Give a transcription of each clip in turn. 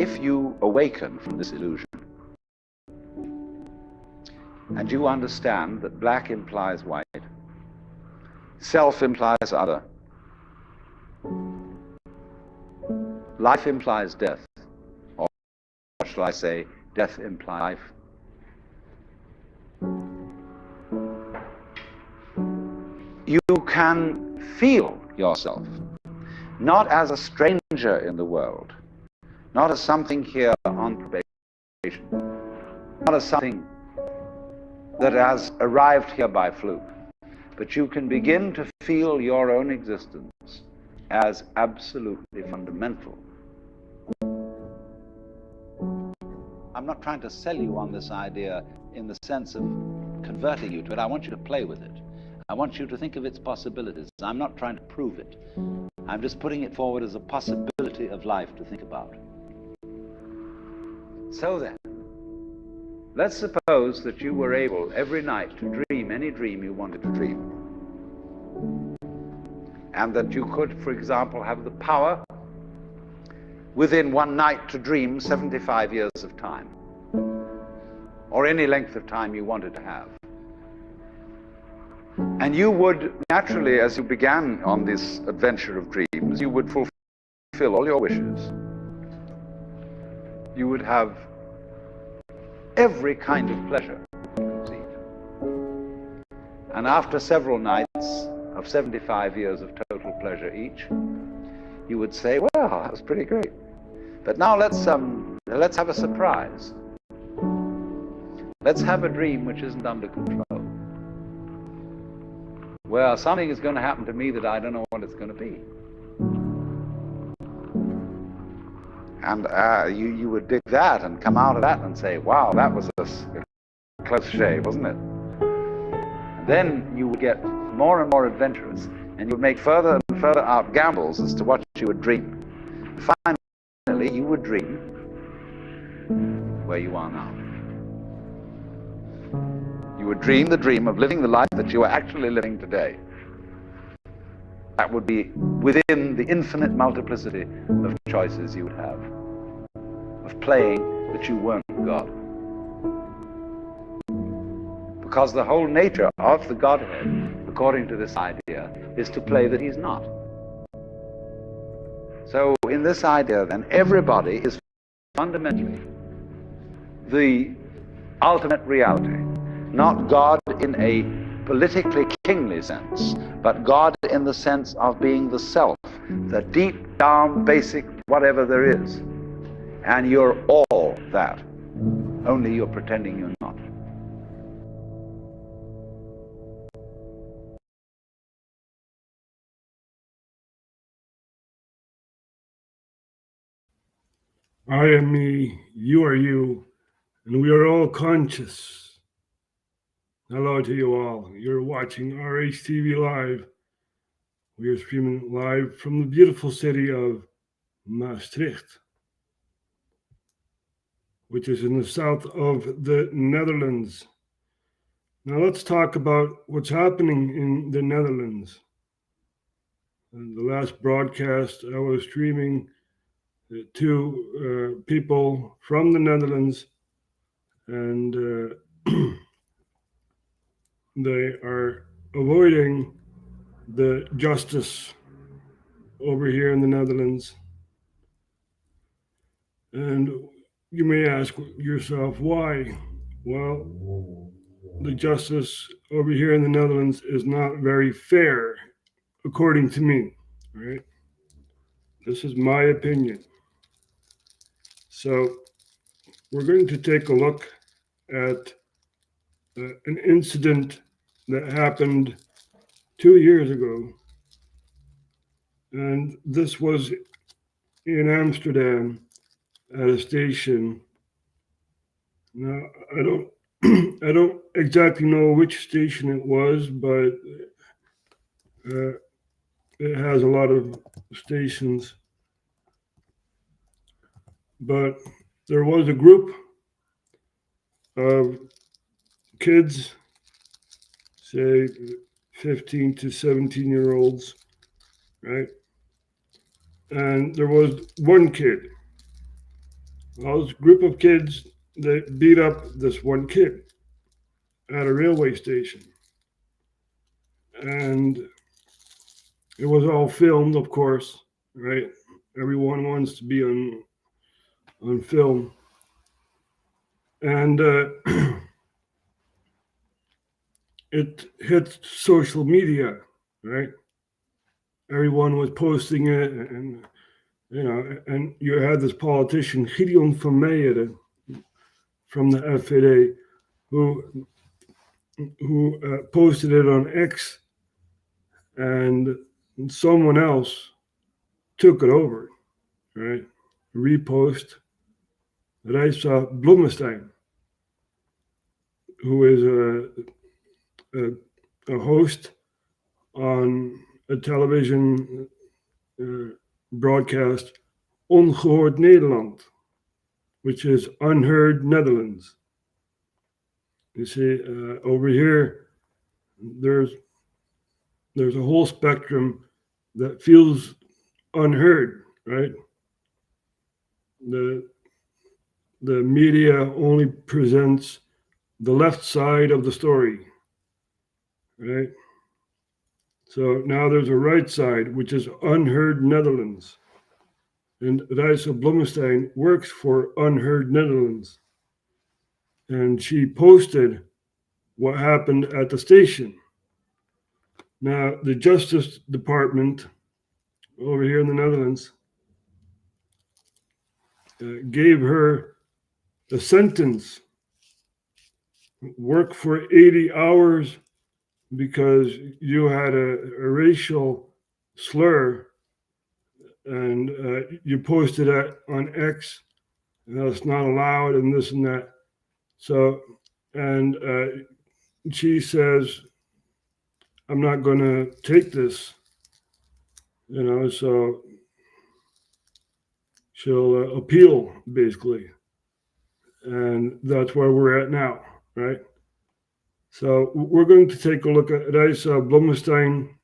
if you awaken from this illusion, and you understand that black implies white, self implies other, life implies death, or shall I say, death implies life. You can feel yourself not as a stranger in the world, not as something here on probation, not as something that has arrived here by fluke, but you can begin to feel your own existence as absolutely fundamental. I'm not trying to sell you on this idea in the sense of converting you to it. I want you to play with it. I want you to think of its possibilities. I'm not trying to prove it. I'm just putting it forward as a possibility of life to think about. So then, let's suppose that you were able every night to dream any dream you wanted to dream. And that you could, for example, have the power within one night to dream 75 years of time, or any length of time you wanted to have. And you would naturally, as you began on this adventure of dreams, you would fulfill all your wishes. You would have every kind of pleasure you conceive. And after several nights of 75 years of total pleasure each, you would say, well, that was pretty great. But now let's have a surprise. Let's have a dream which isn't under control. Well, something is going to happen to me that I don't know what it's going to be. And you would dig that and come out of that and say, wow, that was a close shave, wasn't it? And then you would get more and more adventurous, and you would make further and further out gambles as to what you would dream. Finally, you would dream where you are now. You would dream the dream of living the life that you are actually living today. That would be within the infinite multiplicity of choices you would have, of playing that you weren't God. Because the whole nature of the Godhead, according to this idea, is to play that he's not. So in this idea then, everybody is fundamentally the ultimate reality. Not God in a politically kingly sense, but God in the sense of being the self, the deep down basic whatever there is. And you're all that, only you're pretending you're not. I am me, you are you, and we are all conscious. Hello to you all. You're watching RHTVLive. We are streaming live from the beautiful city of Maastricht, which is in the south of the Netherlands. Now let's talk about what's happening in the Netherlands. In the last broadcast, I was streaming to people from the Netherlands, and they are avoiding the justice over here in the Netherlands. And you may ask yourself, why? Well, the justice over here in the Netherlands is not very fair, according to me, right? This is my opinion. So we're going to take a look at an incident that happened 2 years ago. And this was in Amsterdam at a station. Now, I don't exactly know which station it was, but it has a lot of stations. But there was a group of kids, say 15 to 17-year-olds, right? And there was one kid Well, this group of kids, they beat up this one kid at a railway station. And it was all filmed, of course, right? Everyone wants to be on film. And it hit social media, right? Everyone was posting it, and and you had this politician, Gideon van Meijeren, from the FVD, who posted it on X, and someone else took it over, right? Repost. Reisa Blommestein, who is a host on a television broadcast, Ongehoord Nederland, which is Unheard Netherlands. You see, over here, there's a whole spectrum that feels unheard, right? The media only presents the left side of the story, right? So now there's a right side, which is Unheard Netherlands. And Reisa Blommestein works for Unheard Netherlands. And she posted what happened at the station. Now, the Justice Department over here in the Netherlands gave her a sentence, work for 80 hours because you had a racial slur and you posted that on X, and that's not allowed and this and that. So, and she says, I'm not going to take this, so she'll appeal, basically. And that's where we're at now, right? So we're going to take a look at Reisa Blommestein.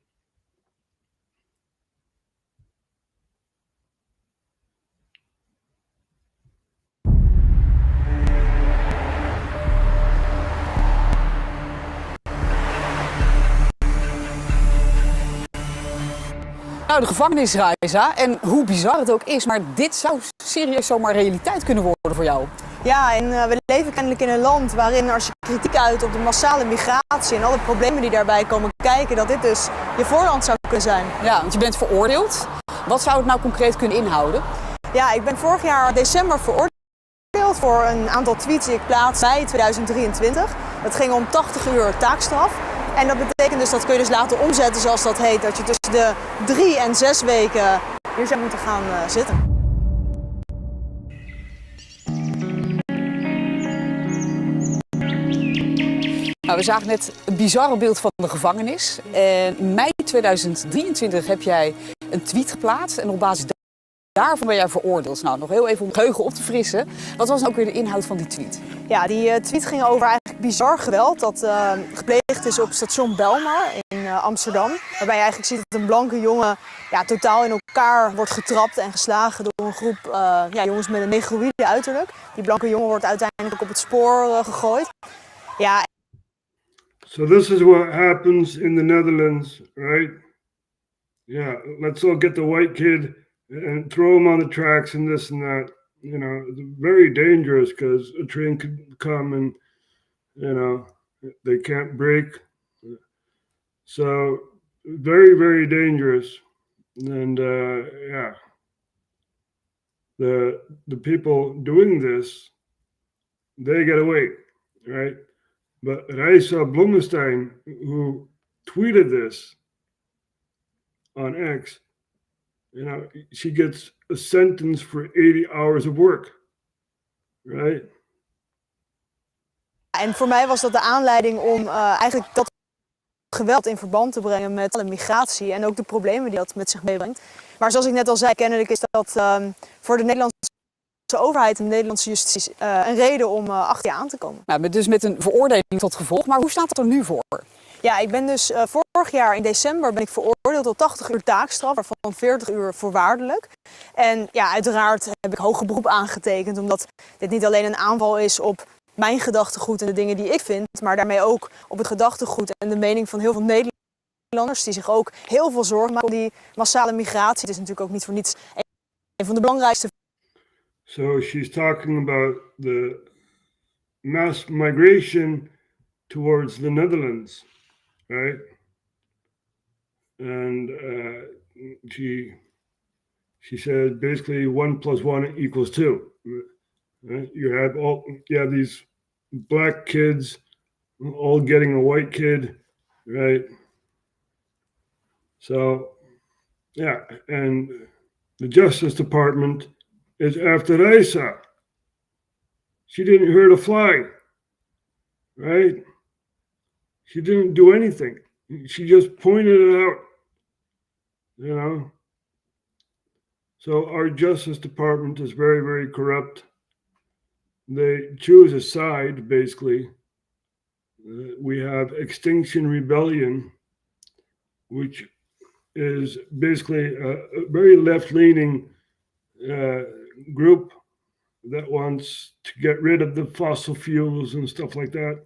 Nou, de gevangenis, Reisa, en hoe bizar het ook is, maar dit zou serieus zomaar realiteit kunnen worden voor jou. Ja, en we leven kennelijk in een land waarin als je kritiek uit op de massale migratie en alle problemen die daarbij komen kijken, dat dit dus je voorland zou kunnen zijn. Ja, want je bent veroordeeld. Wat zou het nou concreet kunnen inhouden? Ja, ik ben vorig jaar december veroordeeld voor een aantal tweets die ik plaatste bij 2023. Het ging om 80 uur taakstraf. En dat betekent dus, dat kun je dus laten omzetten zoals dat heet, dat je tussen de 3 en 6 weken hier zou moeten gaan zitten. Nou, we zagen net een bizarre beeld van de gevangenis. In mei 2023 heb jij een tweet geplaatst en op basis daarvan ben jij veroordeeld. Nou, nog heel even om het geheugen op te frissen. Wat was nou ook weer de inhoud van die tweet? Ja, die tweet ging over eigenlijk bizar geweld dat gepleegd is op station Belmar in Amsterdam. Waarbij je eigenlijk ziet dat een blanke jongen totaal in elkaar wordt getrapt en geslagen door een groep jongens met een negroïde uiterlijk. Die blanke jongen wordt uiteindelijk ook op het spoor gegooid. Ja. So this is what happens in the Netherlands, right? Yeah, let's all get the white kid and throw him on the tracks and this and that. It's very dangerous because a train could come and, they can't brake. So very, very dangerous. And the people doing this, they get away, right? But Reisa Blommestein, who tweeted this on X, she gets a sentence for 80 hours of work, right? En voor mij was dat de aanleiding om eigenlijk dat geweld in verband te brengen met de migratie en ook de problemen die dat met zich meebrengt. Maar zoals ik net al zei, kennelijk is dat voor de Nederlandse overheid en de Nederlandse justitie een reden om achter je aan te komen. Nou, dus met een veroordeling tot gevolg, maar hoe staat het er nu voor? Ja, ik ben dus vorig jaar in december ben ik veroordeeld tot 80 uur taakstraf, waarvan 40 uur voorwaardelijk. En ja, uiteraard heb ik hoger beroep aangetekend, omdat dit niet alleen een aanval is op mijn gedachtegoed en de dingen die ik vind, maar daarmee ook op het gedachtegoed en de mening van heel veel Nederlanders die zich ook heel veel zorgen maken om die massale migratie. Het is natuurlijk ook niet voor niets een van de belangrijkste. So she's talking about the mass migration towards the Netherlands, right? And she said basically 1 + 1 = 2. Right? You have these black kids all getting a white kid, right? So yeah, and the Justice Department is after Raisa. She didn't hurt a fly, right? She didn't do anything. She just pointed it out, you know. So our Justice Department is very, very corrupt. They choose a side, basically. We have Extinction Rebellion, which is basically a very left-leaning group that wants to get rid of the fossil fuels and stuff like that.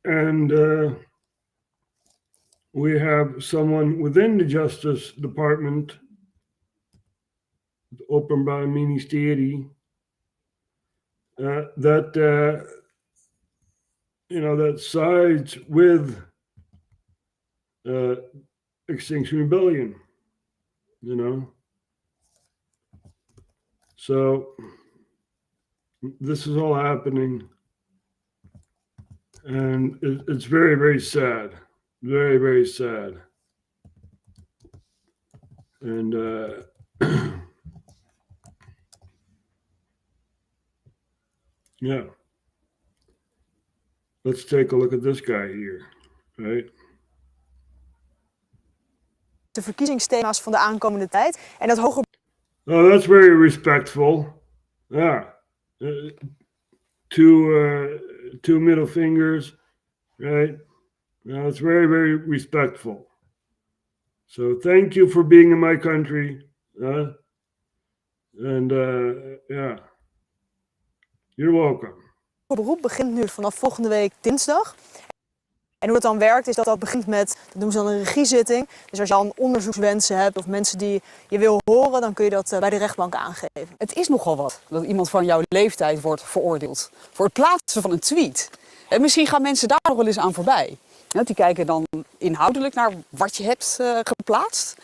And we have someone within the Justice Department, het Openbaar Ministerie, that sides with Extinction Rebellion, you know. So this is all happening, and it's very, very sad, very, very sad. And yeah, let's take a look at this guy here, right? De verkiezingsthema's van de aankomende tijd en dat hoger. Oh, that's very respectful. Yeah. Two middle fingers, right? It's very, very respectful. So thank you for being in my country. And yeah, you're welcome. Het beroep begint nu vanaf volgende week dinsdag. En hoe het dan werkt is dat begint met, dat noemen ze dan een regiezitting. Dus als je al onderzoekswensen hebt of mensen die je wil horen, dan kun je dat bij de rechtbank aangeven. Het is nogal wat dat iemand van jouw leeftijd wordt veroordeeld voor het plaatsen van een tweet. En misschien gaan mensen daar nog wel eens aan voorbij. Die kijken dan inhoudelijk naar wat je hebt geplaatst.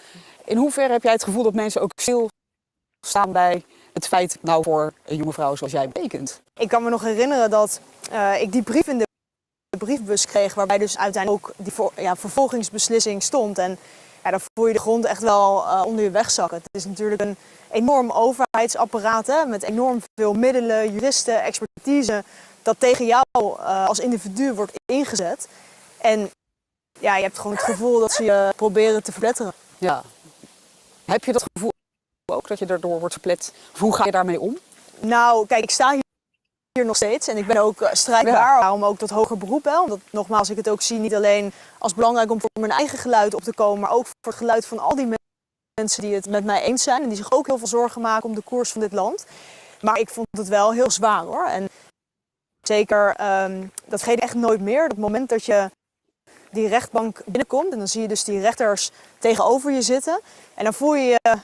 In hoeverre heb jij het gevoel dat mensen ook stilstaan bij het feit, nou voor een jonge vrouw zoals jij betekent? Ik kan me nog herinneren dat ik die brief in de briefbus kreeg, waarbij dus uiteindelijk ook die vervolgingsbeslissing stond. En ja, dan voel je de grond echt wel onder je wegzakken. Het is natuurlijk een enorm overheidsapparaat, hè, met enorm veel middelen, juristen, expertise, dat tegen jou als individu wordt ingezet. En ja, je hebt gewoon het gevoel dat ze je proberen te verpletteren. Ja. Heb je dat gevoel ook, dat je daardoor wordt verplet? Of hoe ga je daarmee om? Nou, kijk, ik sta hier nog steeds en ik ben ook strijdbaar. Ja. Daarom ook dat hoger beroep. Hè, omdat nogmaals ik het ook zie niet alleen als belangrijk om voor mijn eigen geluid op te komen, maar ook voor het geluid van al die mensen die het met mij eens zijn en die zich ook heel veel zorgen maken om de koers van dit land. Maar ik vond het wel heel zwaar hoor. En zeker, dat vergeet echt nooit meer. Op het moment dat je die rechtbank binnenkomt en dan zie je dus die rechters tegenover je zitten. En dan voel je je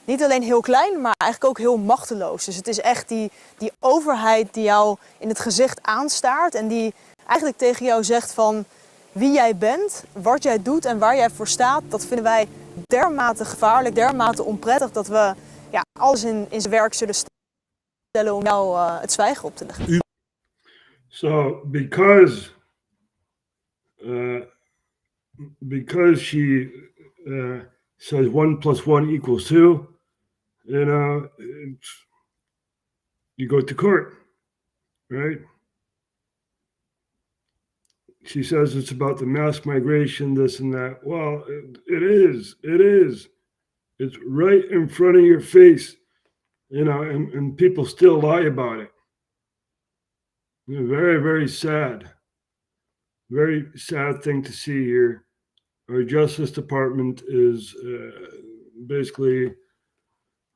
niet alleen heel klein, maar eigenlijk ook heel machteloos. Dus het is echt die overheid die jou in het gezicht aanstaart en die eigenlijk tegen jou zegt van wie jij bent, wat jij doet en waar jij voor staat. Dat vinden wij dermate gevaarlijk, dermate onprettig dat we alles in zijn werk zullen stellen om jou het zwijgen op te leggen. So because she says 1 + 1 = 2, you know, you go to court, right? She says it's about the mass migration, this and that. Well, it is. It's right in front of your face, you know, and people still lie about it. Very, very sad. Very sad thing to see here. Our Justice Department is basically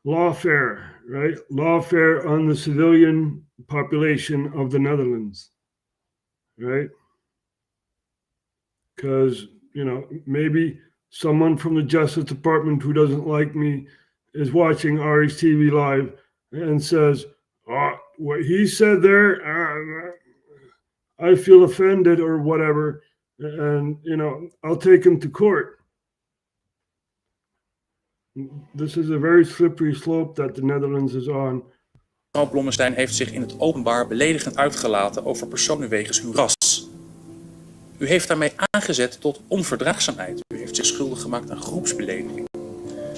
lawfare, right? Lawfare on the civilian population of the Netherlands, right? Because, maybe someone from the Justice Department who doesn't like me is watching RHTV Live and says, oh, what he said there, I feel offended or whatever. And, I'll take him to court. This is a very slippery slope that the Netherlands is on. Mevrouw Blommestein heeft zich in het openbaar beledigend uitgelaten over personen wegens uw ras. U heeft daarmee aangezet tot onverdraagzaamheid. U heeft zich schuldig gemaakt aan groepsbelediging.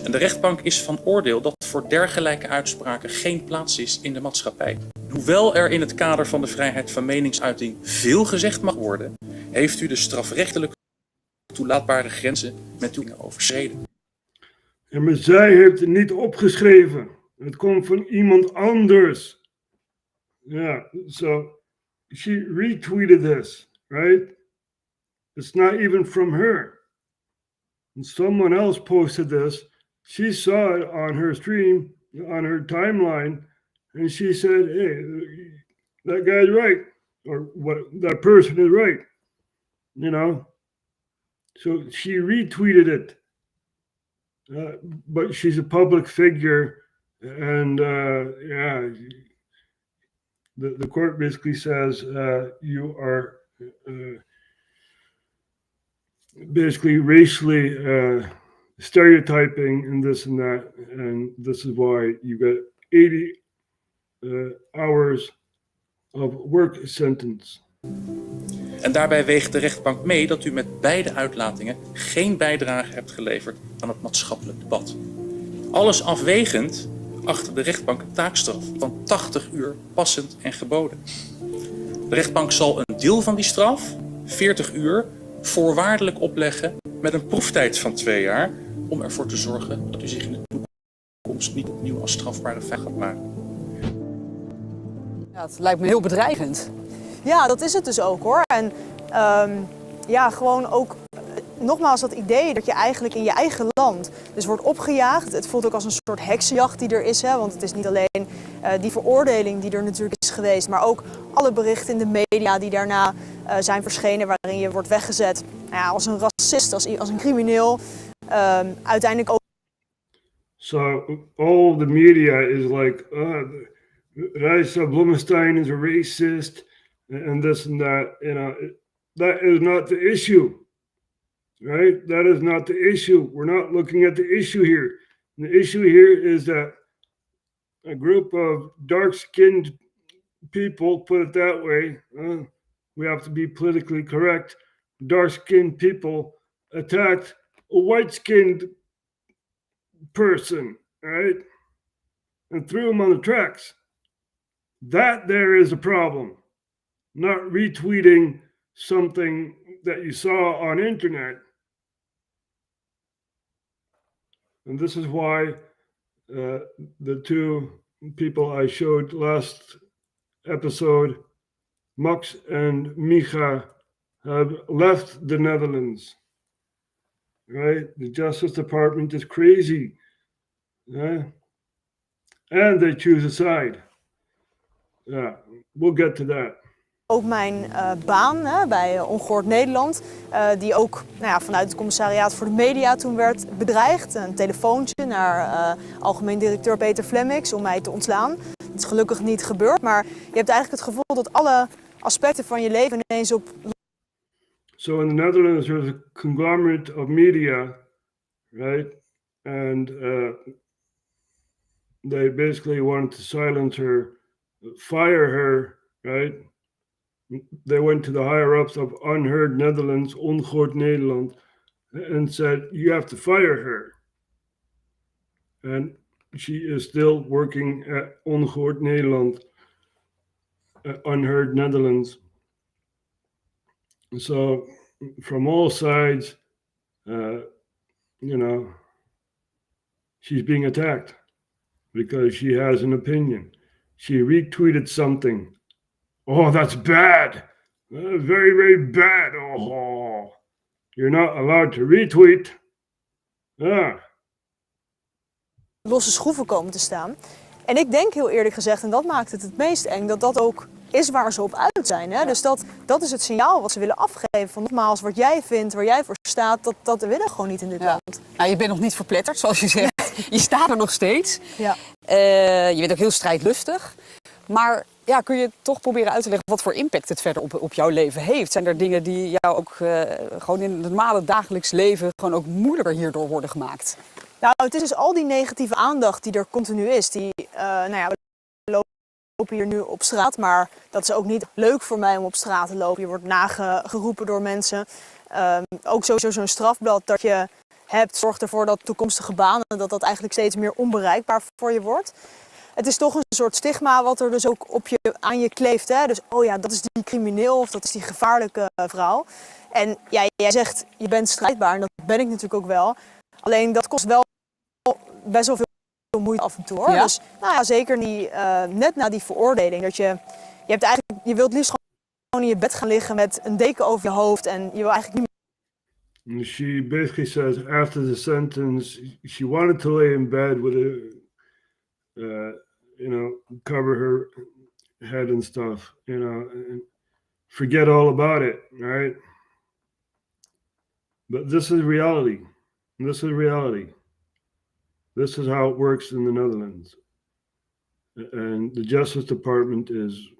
En de rechtbank is van oordeel dat voor dergelijke uitspraken geen plaats is in de maatschappij. Hoewel er in het kader van de vrijheid van meningsuiting veel gezegd mag worden, heeft u de strafrechtelijk toelaatbare grenzen met u overschreden. En maar zij heeft het niet opgeschreven. Het komt van iemand anders. Yeah, so she retweeted this, right? It's not even from her. And someone else posted this. She saw it on her stream, on her timeline, and she said, hey, that guy's right. Or what, that person is right. So she retweeted it. But she's a public figure, and the court basically says you are basically racially stereotyping and this and that, and this is why you get 80 hours of work sentence. En daarbij weegt de rechtbank mee dat u met beide uitlatingen geen bijdrage hebt geleverd aan het maatschappelijk debat. Alles afwegend achter de rechtbank een taakstraf van 80 uur passend en geboden. De rechtbank zal een deel van die straf, 40 uur, voorwaardelijk opleggen met een proeftijd van 2 jaar, om ervoor te zorgen dat u zich in de toekomst niet opnieuw als strafbare feit gaat maken. Ja, het lijkt me heel bedreigend. Ja, dat is het dus ook hoor. En gewoon ook nogmaals dat idee dat je eigenlijk in je eigen land dus wordt opgejaagd. Het voelt ook als een soort heksenjacht die er is, hè? Want het is niet alleen die veroordeling die er natuurlijk is geweest, maar ook alle berichten in de media die daarna zijn verschenen waarin je wordt weggezet als een racist, als een crimineel. Uiteindelijk ook. So all the media is like, Reisa Blommestein is a racist and this and that. That is not the issue. Right? That is not the issue. We're not looking at the issue here. The issue here is that a group of dark-skinned people, put it that way, we have to be politically correct, dark-skinned people attacked a white-skinned person, right? And threw him on the tracks. That there is a problem. Not retweeting something that you saw on internet. And this is why the two people I showed last episode, Max and Micha, have left the Netherlands. Right? The Justice Department is crazy. And they choose a side. Yeah, we'll get to that. Ook mijn baan bij Ongehoord Nederland, die ook vanuit het commissariaat voor de media toen werd bedreigd. Een telefoontje naar algemeen directeur Peter Flemmix om mij te ontslaan. Dat is gelukkig niet gebeurd, maar je hebt eigenlijk het gevoel dat alle aspecten van je leven ineens op... So in the Netherlands there's a conglomerate of media, right? And they basically wanted to silence her, fire her, right? They went to the higher-ups of Unheard Netherlands, Ongehoord Nederland, and said, you have to fire her. And she is still working at Ongehoord Nederland, Unheard Netherlands. So from all sides, she's being attacked because she has an opinion. She retweeted something. Oh, that's bad. Very, very bad. Oh, you're not allowed to retweet. losse schroeven komen te staan. En ik denk heel eerlijk gezegd, en dat maakt het meest eng, dat dat ook is waar ze op uit zijn. Hè? Dus dat is het signaal wat ze willen afgeven. Van nogmaals, wat jij vindt, waar jij voor staat, dat willen we gewoon niet in dit land. Nou, je bent nog niet verpletterd, zoals je zegt. Je staat er nog steeds. Ja. Je bent ook heel strijdlustig. Maar ja, kun je toch proberen uit te leggen wat voor impact het verder op jouw leven heeft? Zijn er dingen die jou ook gewoon in het normale dagelijks leven gewoon ook moeilijker hierdoor worden gemaakt? Nou, het is dus al die negatieve aandacht die er continu is. We lopen hier nu op straat, maar dat is ook niet leuk voor mij om op straat te lopen. Je wordt nageroepen door mensen. Ook sowieso zo'n strafblad dat je hebt zorgt ervoor dat toekomstige banen dat eigenlijk steeds meer onbereikbaar voor je wordt. Het is toch een soort stigma wat er dus ook aan je kleeft. Hè? Dus oh ja, dat is die crimineel of dat is die gevaarlijke vrouw. En ja, jij zegt je bent strijdbaar en dat ben ik natuurlijk ook wel. Alleen dat kost wel best wel veel moeite af en toe. Hoor. Ja? Dus nou ja, zeker niet, net na die veroordeling. Dat je wilt liefst gewoon in je bed gaan liggen met een deken over je hoofd. En je wil eigenlijk niet And she basically says after the sentence, she wanted to lay in bed with cover her head and stuff, and forget all about it, right? But this is reality. This is reality. This is how it works in the Netherlands. And the Justice Department is,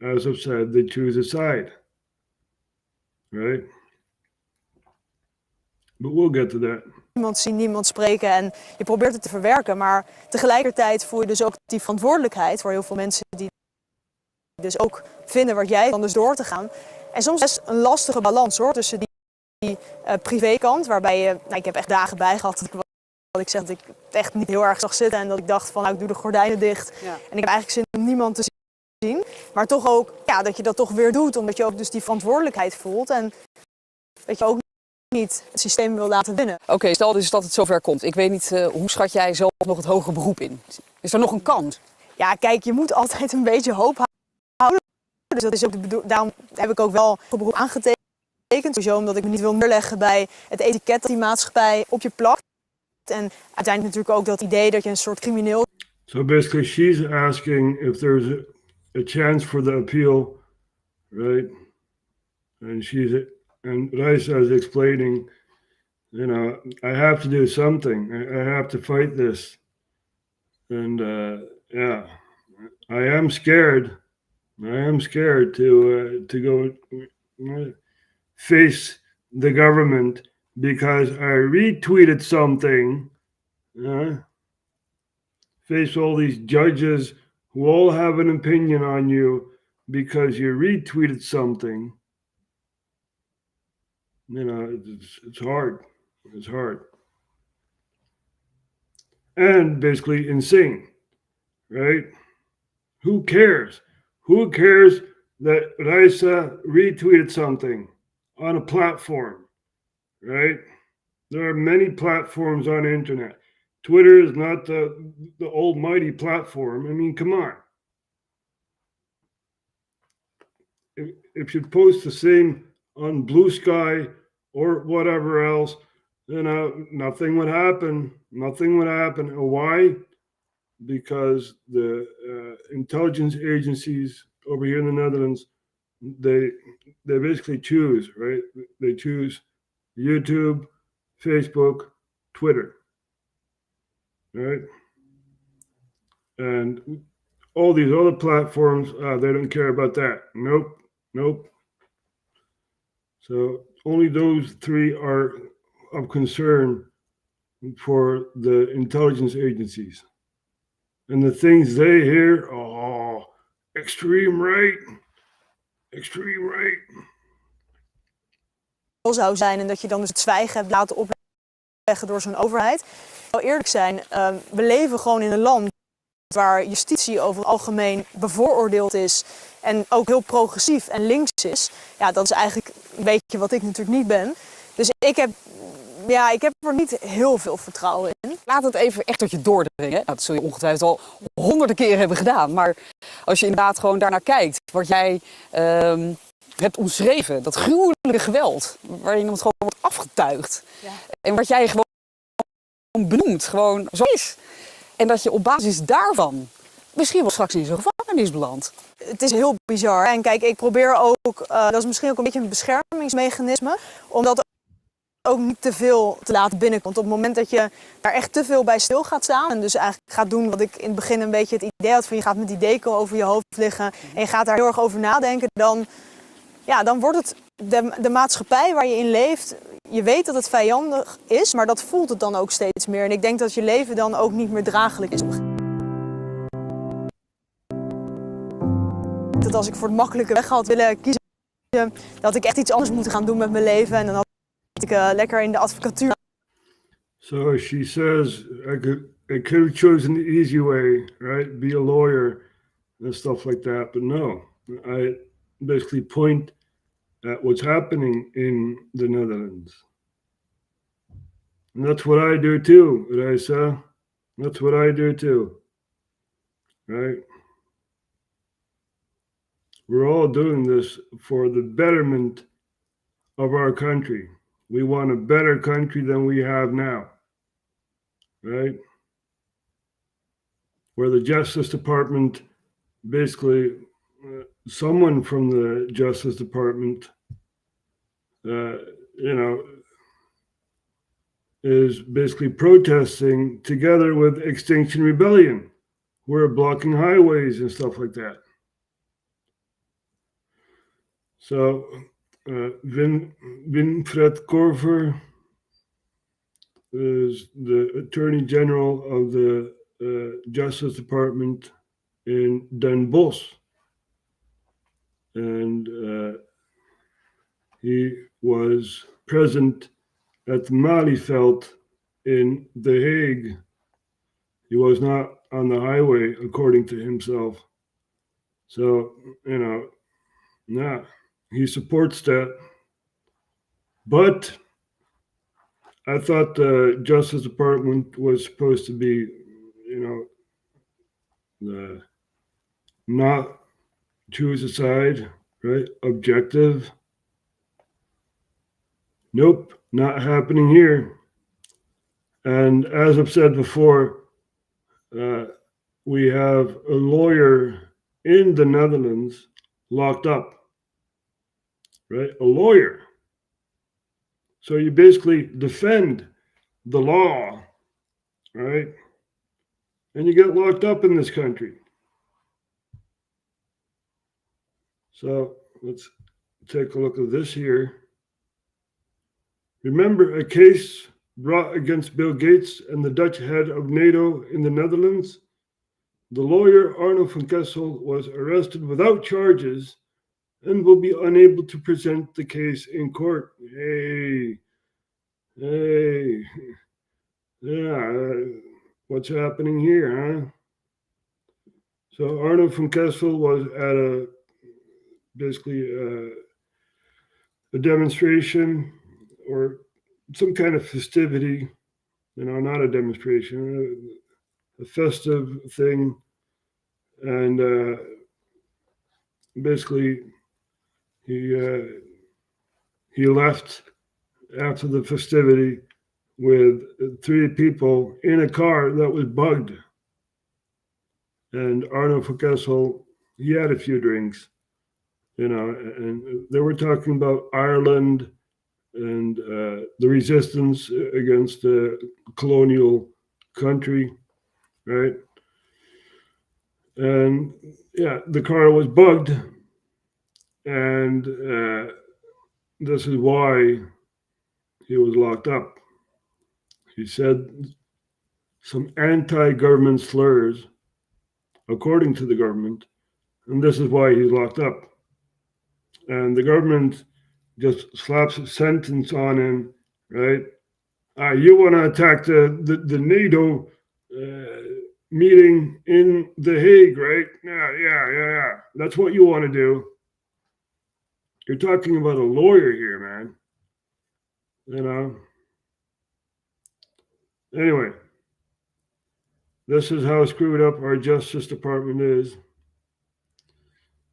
as I've said, they choose a side, right? But we'll get to that. niemand zien, niemand spreken en je probeert het te verwerken. Maar tegelijkertijd voel je dus ook die verantwoordelijkheid voor heel veel mensen die dus ook vinden wat jij van dus door te gaan. En soms is het een lastige balans hoor, tussen die privékant, waarbij je, ik heb echt dagen bij gehad dat ik zeg dat ik het echt niet heel erg zag zitten en dat ik dacht van ik doe de gordijnen dicht. Ja. En ik heb eigenlijk zin om niemand te zien. Maar toch ook, dat je dat toch weer doet, omdat je ook dus die verantwoordelijkheid voelt en dat je ook niet het systeem wil laten winnen. Oké, stel dus dat het zover komt. Ik weet niet, hoe schat jij zelf nog het hoger beroep in? Is er nog een kans? Ja, kijk, je moet altijd een beetje hoop houden. Dus dat is ook daarom heb ik ook wel het beroep aangetekend. Sowieso omdat ik me niet wil neerleggen bij het etiket dat die maatschappij op je plakt. En uiteindelijk natuurlijk ook dat idee dat je een soort crimineel... So basically she's asking if there's a chance for the appeal, right? And Raisa is explaining, I have to do something. I have to fight this. And I am scared. I am scared to go face the government because I retweeted something. Face all these judges who all have an opinion on you because you retweeted something. It's hard. It's hard. And basically insane, right? Who cares? Who cares that Raisa retweeted something on a platform, right? There are many platforms on the internet. Twitter is not the almighty platform. I mean, come on. If you post the same on Blue Sky or whatever else, nothing would happen. Nothing would happen. And why? Because the intelligence agencies over here in the Netherlands, they basically choose, right? They choose YouTube, Facebook, Twitter, right? And all these other platforms, they don't care about that. Nope. So only those three are of concern for the intelligence agencies. And the things they hear, extreme right. Zou zijn en dat je dan dus het zwijgen hebt laten opleggen door zo'n overheid. Ik zal eerlijk zijn, we leven gewoon in een land waar justitie over het algemeen bevooroordeeld is en ook heel progressief en links is. Ja, dat is eigenlijk een beetje wat ik natuurlijk niet ben. Dus ik heb er niet heel veel vertrouwen in. Laat het even echt tot je doordringen. Nou, dat zul je ongetwijfeld al honderden keren hebben gedaan. Maar als je inderdaad gewoon daarnaar kijkt, wat jij hebt omschreven, dat gruwelijke geweld, waar iemand gewoon wordt afgetuigd. Ja. En wat jij gewoon benoemt, gewoon zo is. En dat je op basis daarvan misschien wel straks in zo'n gevangenis belandt. Het is heel bizar. En kijk, ik probeer ook, dat is misschien ook een beetje een beschermingsmechanisme, om dat ook niet te veel te laten binnenkomen. Want op het moment dat je daar echt te veel bij stil gaat staan en dus eigenlijk gaat doen wat ik in het begin een beetje het idee had van je gaat met die deken over je hoofd liggen en je gaat daar heel erg over nadenken, dan wordt het de maatschappij waar je in leeft, je weet dat het vijandig is, maar dat voelt het dan ook steeds meer. En ik denk dat je leven dan ook niet meer draaglijk is. Dat als ik voor het makkelijke weg had willen kiezen, dat ik echt iets anders moet gaan doen met mijn leven en dan had ik lekker in de advocatuur. So she says, I could have chosen the easy way, right? Be a lawyer and stuff like that. But no, I basically point at what's happening in the Netherlands. And that's what I do too, Raisa. That's what I do too, right? We're all doing this for the betterment of our country. We want a better country than we have now, right? Where the Justice Department, basically, someone from the Justice Department, is basically protesting together with Extinction Rebellion, who are blocking highways and stuff like that. So, Winfred Korver is the Attorney General of the Justice Department in Den Bosch. And he was present at the Malieveld in The Hague. He was not on the highway, according to himself. So, he supports that. But I thought the Justice Department was supposed to be, not choose a side, right? Objective. Nope, not happening here. And as I've said before, we have a lawyer in the Netherlands locked up, right? A lawyer. So you basically defend the law, right? And you get locked up in this country. So let's take a look at this here. Remember a case brought against Bill Gates and the Dutch head of NATO in the Netherlands? The lawyer Arno van Kessel was arrested without charges and will be unable to present the case in court. Hey, yeah, what's happening here, huh? So Arno van Kessel was at a demonstration or some kind of festivity, not a demonstration, a festive thing. And basically he left after the festivity with 3 people in a car that was bugged. And Arno van Kessel, he had a few drinks, and they were talking about Ireland and the resistance against the colonial country, right? And yeah, the car was bugged, and this is why he was locked up. He said some anti-government slurs, according to the government, and this is why he's locked up. And the government just slaps a sentence on him, right? You want to attack the NATO meeting in The Hague, right? Yeah. That's what you want to do. You're talking about a lawyer here, man. Anyway, this is how screwed up our Justice Department is.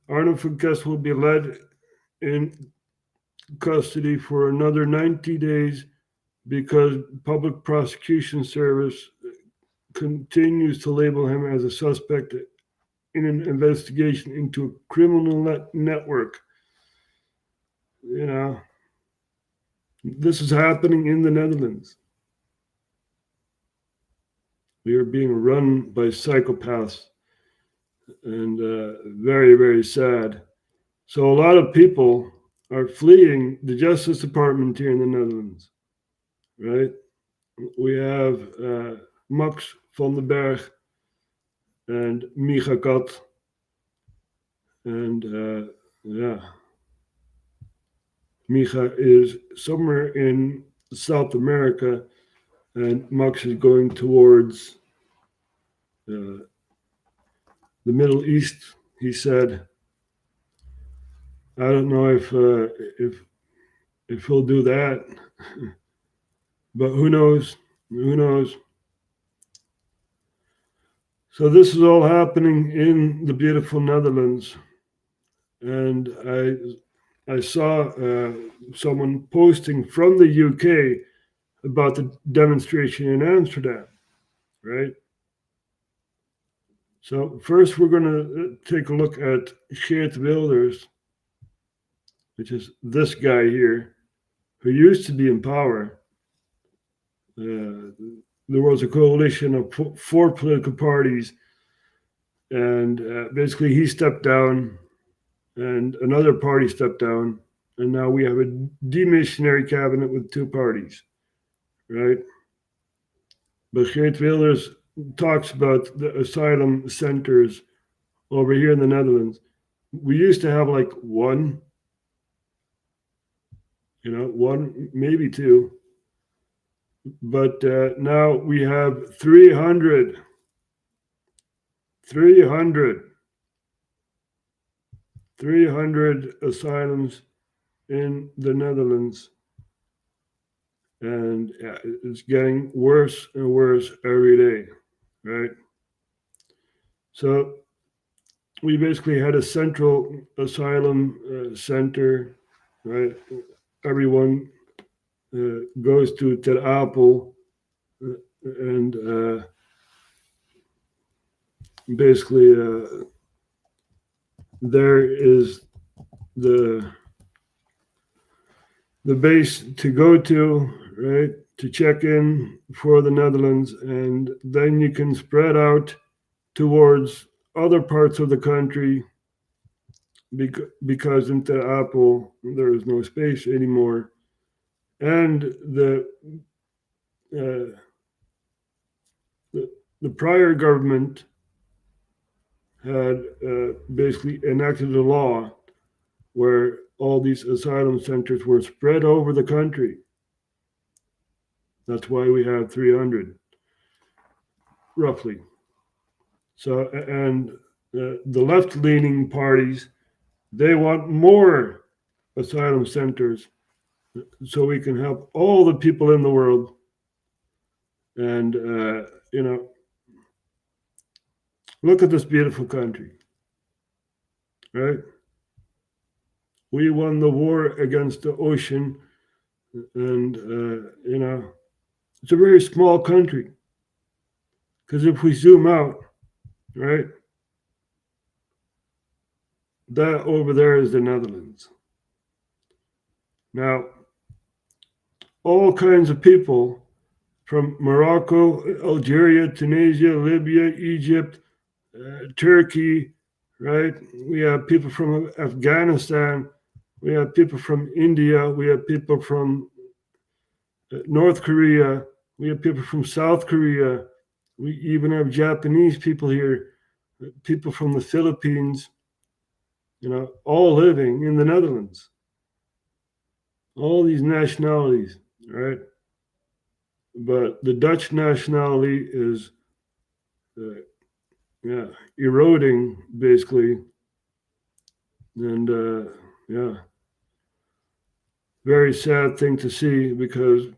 Arno van Kessel will be led in custody for another 90 days because Public Prosecution Service continues to label him as a suspect in an investigation into a criminal network. You know, this is happening in the Netherlands. We are being run by psychopaths, and very, very sad. So a lot of people are fleeing the Justice Department here in the Netherlands, right? We have Max van den Berg and Micha Kat, and Micha is somewhere in South America, and Max is going towards the Middle East, he said. I don't know if he'll do that, but who knows? Who knows? So this is all happening in the beautiful Netherlands, and I saw someone posting from the UK about the demonstration in Amsterdam, right? So first we're going to take a look at Geert Wilders, which is this guy here, who used to be in power. There was a coalition of four political parties, and basically he stepped down, and another party stepped down, and now we have a demissionary cabinet with two parties, right? But Geert Wilders talks about the asylum centers over here in the Netherlands. We used to have like one, maybe two, but now we have 300 asylums in the Netherlands, and it's getting worse and worse every day, right? So we basically had a central asylum center, right? Everyone goes to Ter Apel, and basically there is the base to go to, right, to check in for the Netherlands, and then you can spread out towards other parts of the country, because in Ter Apel there is no space anymore, and the prior government had basically enacted a law where all these asylum centers were spread over the country. That's why we have 300, roughly. So, and the left-leaning parties, they want more asylum centers so we can help all the people in the world. And, look at this beautiful country, right? We won the war against the ocean, and, it's a very small country. Because if we zoom out, right, that over there is the Netherlands. Now, all kinds of people from Morocco, Algeria, Tunisia, Libya, Egypt, Turkey, right? We have people from Afghanistan. We have people from India. We have people from North Korea. We have people from South Korea. We even have Japanese people here, people from the Philippines, all living in the Netherlands. All these nationalities, right? But the Dutch nationality is, eroding, basically. And, very sad thing to see, because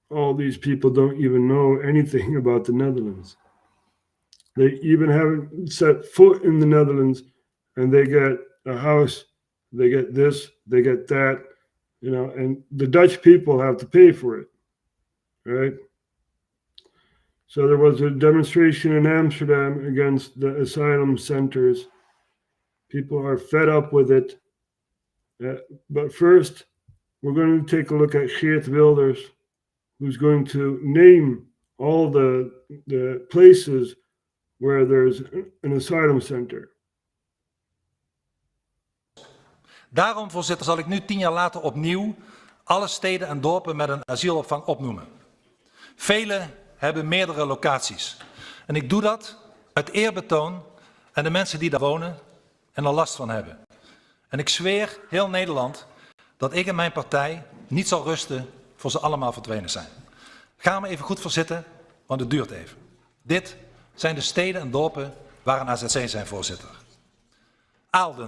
all these people don't even know anything about the Netherlands. They even haven't set foot in the Netherlands, and they get a house, they get this, they get that, and the Dutch people have to pay for it, right? So there was a demonstration in Amsterdam against the asylum centers. People are fed up with it. But first, we're going to take a look at Geert Wilders, who's going to name all the places where there's an asylum center. Daarom, voorzitter, zal ik nu 10 jaar later opnieuw alle steden en dorpen met een asielopvang opnoemen. Vele hebben meerdere locaties. En ik doe dat uit eerbetoon aan de mensen die daar wonen en er last van hebben. En ik zweer heel Nederland dat ik en mijn partij niet zal rusten voor ze allemaal verdwenen zijn. Ga maar even goed voor zitten, want het duurt even. Dit zijn de steden en dorpen waar een AZC zijn, voorzitter. Aalden,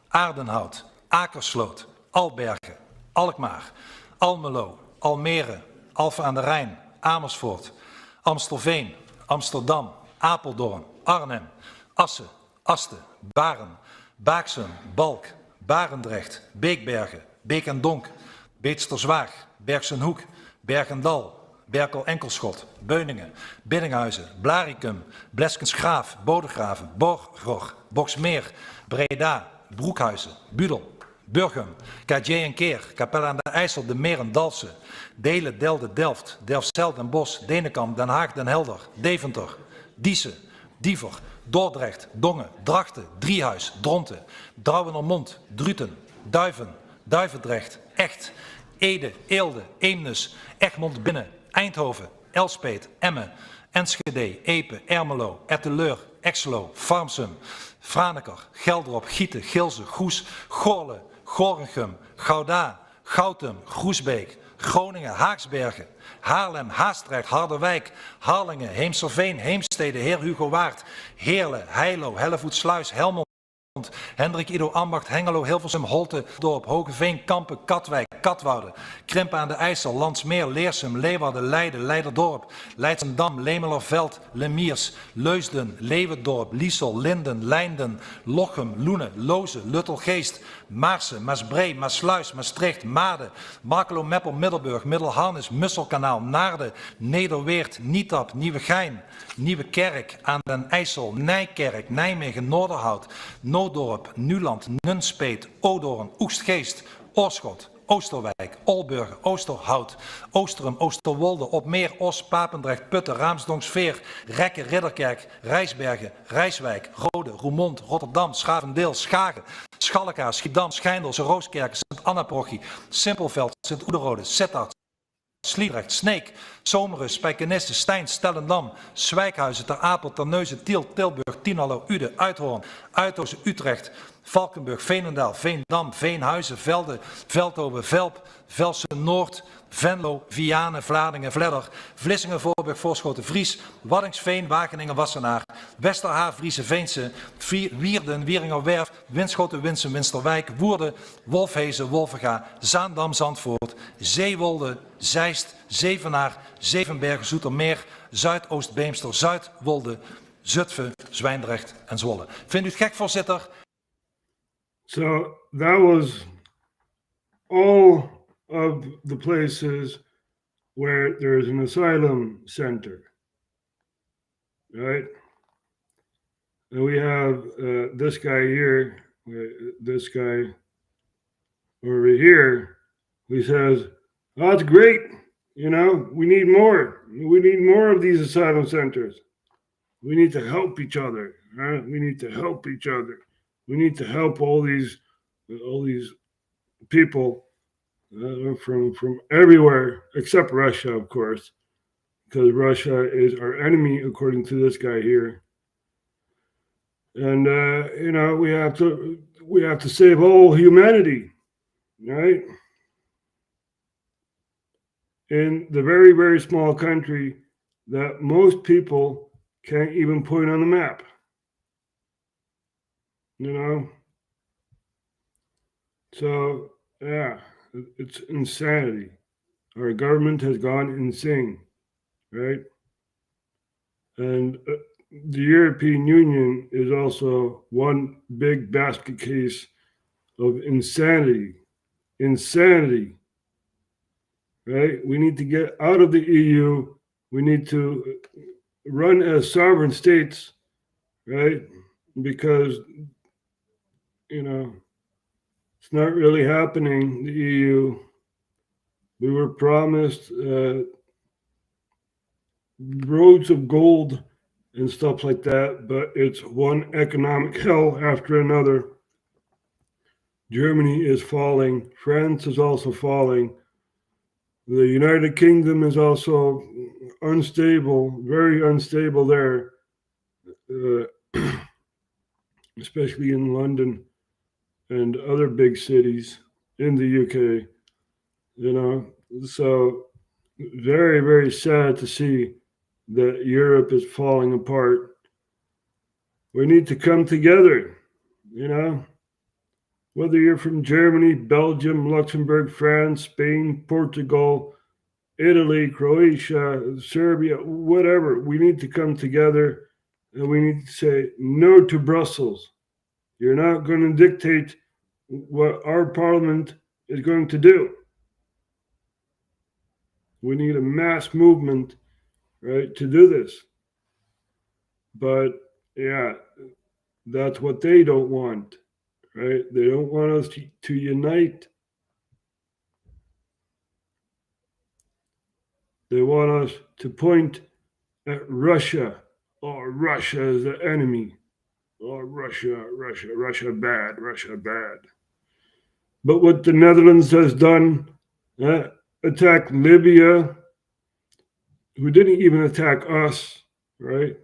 Aardenhout, Akersloot, Albergen, Alkmaar, Almelo, Almere, Alphen aan de Rijn, Amersfoort, Amstelveen, Amsterdam, Apeldoorn, Arnhem, Assen, Asten, Baren, Baaksum, Balk, Barendrecht, Beekbergen, Beek en Donk, Beetsterzwaag, Bergsenhoek, Bergendal, Berkel-Enkelschot, Beuningen, Biddinghuizen, Blaricum, Bleskensgraaf, Bodegraven, Borgrog, Boksmeer, Breda, Broekhuizen, Budel, Burgum, Kaatje en Keer, Capelle aan de IJssel, De Meren, Dalfsen, Delen, Delden, Delft, Delfzijl, Den Bosch, Denenkamp, Den Haag, Den Helder, Deventer, Diezen, Diever, Dordrecht, Dongen, Drachten, Driehuis, Dronten, Drouwenermond, Druten, Duiven, Duivendrecht, Echt, Ede, Eelde, Eemnes, Egmond Binnen, Eindhoven, Elspet, Emmen, Enschede, Epe, Ermelo, Etteleur, Exelo, Farmsum, Franeker, Gelderop, Gieten, Gilze, Goes, Goorle, Gorinchem, Gouda, Goutum, Groesbeek, Groningen, Haaksbergen, Haarlem, Haastrecht, Harderwijk, Harlingen, Heemsterveen, Heemstede, Heer Hugo Waard, Heerlen, Heilo, Hellevoetsluis, Helmond, Hendrik Ido Ambacht, Hengelo, Hilversum, Holte, Dorp, Hogeveen, Kampen, Katwijk, Katwoude, Krimpen aan de IJssel, Landsmeer, Leersum, Leeuwarden, Leiden, Leiderdorp, Leidsendam, Lemelerveld, Lemiers, Leusden, Leeuwendorp, Liesel, Linden, Leinden, Lochem, Loenen, Lozen, Luttelgeest, Maarsen, Maasbree, Maasluis, Maastricht, Maden, Markelo, Meppel, Middelburg, Middelharnis, Musselkanaal, Naarden, Nederweert, Nietap, Nieuwegein, Nieuwekerk, aan den IJssel, Nijkerk, Nijmegen, Noorderhout, Nooddorp, Nuland, Nunspeet, Odoorn, Oegstgeest, Oorschot, Oosterwijk, Olburgen, Oosterhout, Oosterum, Oosterwolde, Opmeer, Os, Papendrecht, Putten, Raamsdonksveer, Rekken, Ridderkerk, Rijsbergen, Rijswijk, Rode, Roermond, Rotterdam, Schavendeel, Schagen, Schalka, Schiedam, Schijndel, Rooskerken, Sint-Anna-parochie, Simpelveld, Sint-Oederode, Sittard, Sliedrecht, Sneek, Zomerus, Spijkenisse, Stein, Stellendam, Zwijkhuizen, Ter Apel, Terneuzen, Tiel, Tilburg, Tienhallo, Uden, Uithoorn, Uithozen, Utrecht, Valkenburg, Veenendaal, Veendam, Veenhuizen, Velde, Veldhoven, Velp, Velsen Noord, Venlo, Vianen, Vlaardingen, Vledder, Vlissingen, Voorburg, Voorschoten, Vries, Waddingsveen, Wageningen, Wassenaar, Westerhaar, Friese, Veense, Wierden, Wieringerwerf, Winschoten, Winsum, Winsterwijk, Woerden, Wolfhezen, Wolvenga, Zaandam, Zandvoort, Zeewolde, Zeist, Zevenaar, Zevenbergen, Zoetermeer, Zuidoost-Beemster, Zuidwolde, Zutphen, Zwijndrecht en Zwolle. Vindt u het gek, voorzitter? So that was all of the places where there's an asylum center, right? And we have this guy here, this guy over here, who says, oh, it's great, you know, we need more. We need more of these asylum centers. We need to help each other, right? We need to help each other. We need to help all these people from everywhere except Russia, of course, because Russia is our enemy, according to this guy here. And you know, we have to save all humanity, right? In the very, very small country that most people can't even point on the map. You know? So, yeah, it's insanity. Our government has gone insane, right? And the European Union is also one big basket case of insanity. Insanity, right? We need to get out of the EU. We need to run as sovereign states, right? Because, it's not really happening, the EU. We were promised roads of gold and stuff like that, but it's one economic hell after another. Germany is falling. France is also falling. The United Kingdom is also unstable, very unstable there, especially in London and other big cities in the UK. So very, very sad to see that Europe is falling apart. We need to come together, whether you're from Germany, Belgium, Luxembourg, France, Spain, Portugal, Italy, Croatia, Serbia, whatever. We need to come together and we need to say no to Brussels. You're not going to dictate what our parliament is going to do. We need a mass movement, right, to do this. But yeah, that's what they don't want, right? They don't want us to unite. They want us to point at Russia. Oh, Russia is the enemy. Oh, Russia bad. But what the Netherlands has done, attack Libya, who didn't even attack us, right?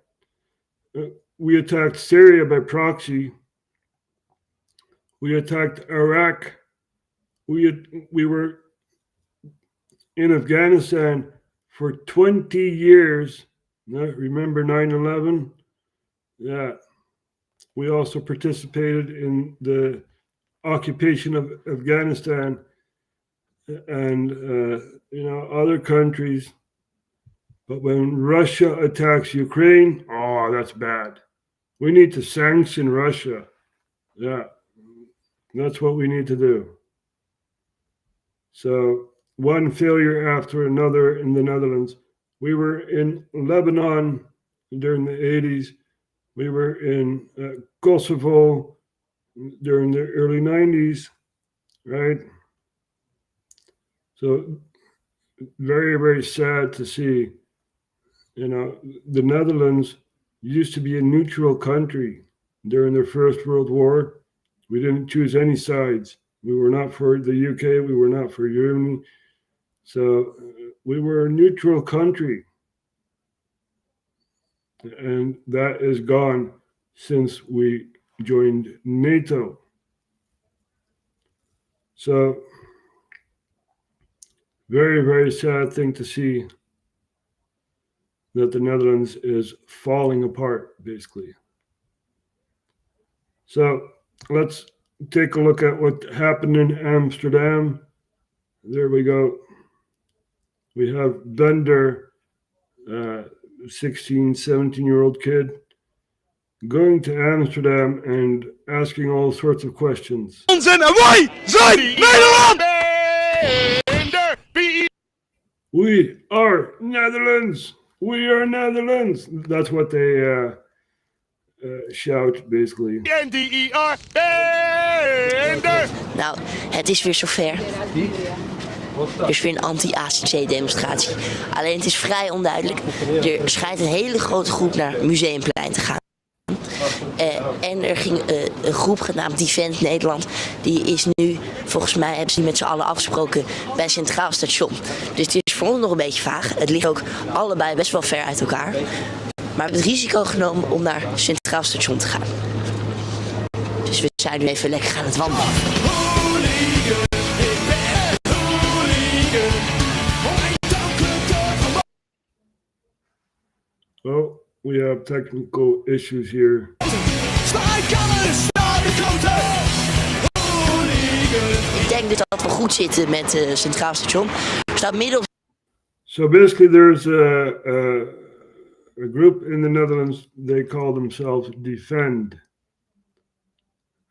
We attacked Syria by proxy. We attacked Iraq. We were in Afghanistan for 20 years. Remember 9/11? Yeah. We also participated in the occupation of Afghanistan and other countries. But when Russia attacks Ukraine, oh, that's bad. We need to sanction Russia. Yeah, that's what we need to do. So one failure after another in the Netherlands. We were in Lebanon during the 80s. We were in Kosovo during the early 90s, right? So very, very sad to see. The Netherlands used to be a neutral country during the First World War. We didn't choose any sides. We were not for the UK. We were not for Germany. So we were a neutral country. And that is gone since we joined NATO. So very, very sad thing to see that the Netherlands is falling apart, basically. So let's take a look at what happened in Amsterdam. There we go. We have Bender, 16, 17-year-old kid, going to Amsterdam and asking all sorts of questions. We are Netherlands! We are Netherlands! That's what they shout, basically. Nou, het is weer zover. Dus weer een anti-ACC-demonstratie. Alleen het is vrij onduidelijk. Er schijnt een hele grote groep naar Museumplein te gaan. En er ging een groep genaamd Defend Nederland. Die is nu, volgens mij hebben ze die met z'n allen afgesproken bij Centraal Station. Dus het is voor ons nog een beetje vaag. Het ligt ook allebei best wel ver uit elkaar. Maar we hebben het risico genomen om naar Centraal Station te gaan. Dus we zijn nu even lekker aan het wandelen. Oh, we have technical issues here. Ik denk dus dat we goed zitten met Centraal Station. Er staat midden op. So basically there's a group in the Netherlands, they call themselves Defend.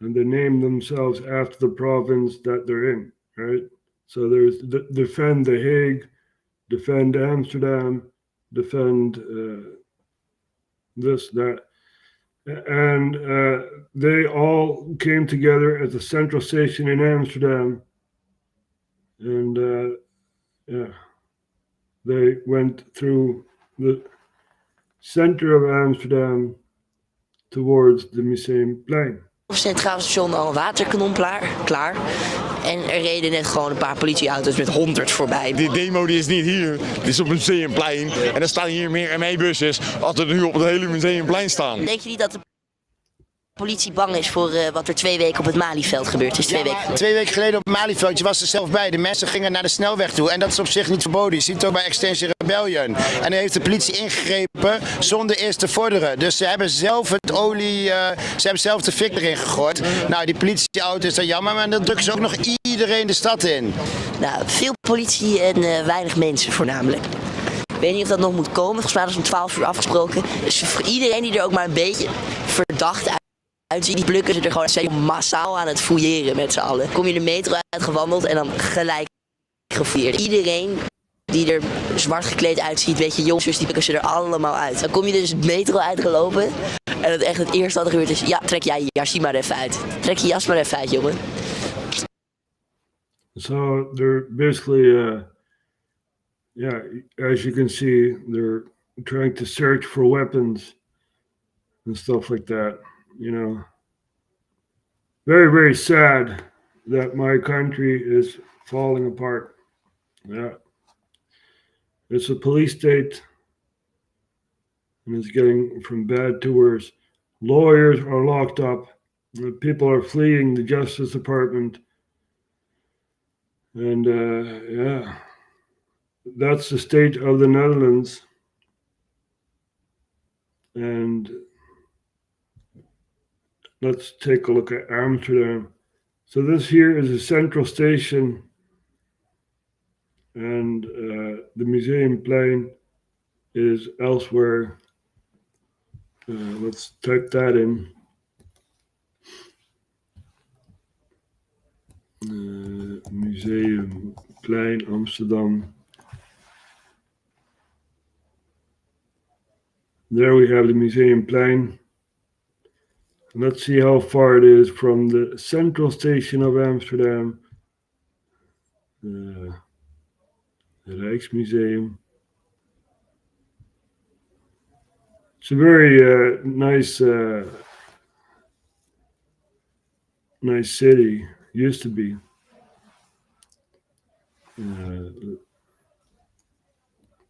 And they name themselves after the province that they're in, right? So there's Defend The Hague, Defend Amsterdam, Defend this, that. And they all came together at the central station in Amsterdam. And they went through the center of Amsterdam towards the Museumplein. Op het Centraal Station al een waterkanon klaar. En er reden net gewoon een paar politieauto's met 100 voorbij. Die demo die is niet hier, die is op het Museumplein. En er staan hier meer ME-busjes als er nu op het hele Museumplein staan. Denk je niet dat de politie bang is voor wat er 2 weken op het Malieveld gebeurd is? 2 weken. 2 weken geleden op het Malieveld, je was er zelf bij. De mensen gingen naar de snelweg toe en dat is op zich niet verboden. Je ziet het ook bij Extinction Rebellion. En dan heeft de politie ingegrepen zonder eerst te vorderen. Dus ze hebben zelf ze hebben zelf de fik erin gegooid. Nou, die politieauto is dan jammer, maar dan drukken ze ook nog iedereen de stad in. Nou, veel politie en weinig mensen voornamelijk. Ik weet niet of dat nog moet komen. Volgens mij is het om 12 uur afgesproken. Dus voor iedereen die er ook maar een beetje verdacht uitziet, die plukken ze er gewoon steeds massaal aan het fouilleren met z'n allen. Kom je de metro uitgewandeld en dan gelijk gefouilleerd. Iedereen die er zwart gekleed uitziet, weet je, jongens, die plukken ze er allemaal uit. Dan kom je dus de metro uitgelopen en het eerste wat er gebeurt is, ja, trek jij je jasje maar even uit. Trek je jas maar even uit, jongen. So they're basically, as you can see, they're trying to search for weapons and stuff like that, you know. Very, very sad that my country is falling apart. Yeah. It's a police state and it's getting from bad to worse. Lawyers are locked up. People are fleeing the Justice Department. And that's the state of the Netherlands. And let's take a look at Amsterdam. So this here is a central station, and the Museumplein is elsewhere. Let's type that in. Museumplein Amsterdam. There we have the Museumplein. Let's see how far it is from the central station of Amsterdam. The Rijksmuseum. It's a very nice city. Used to be.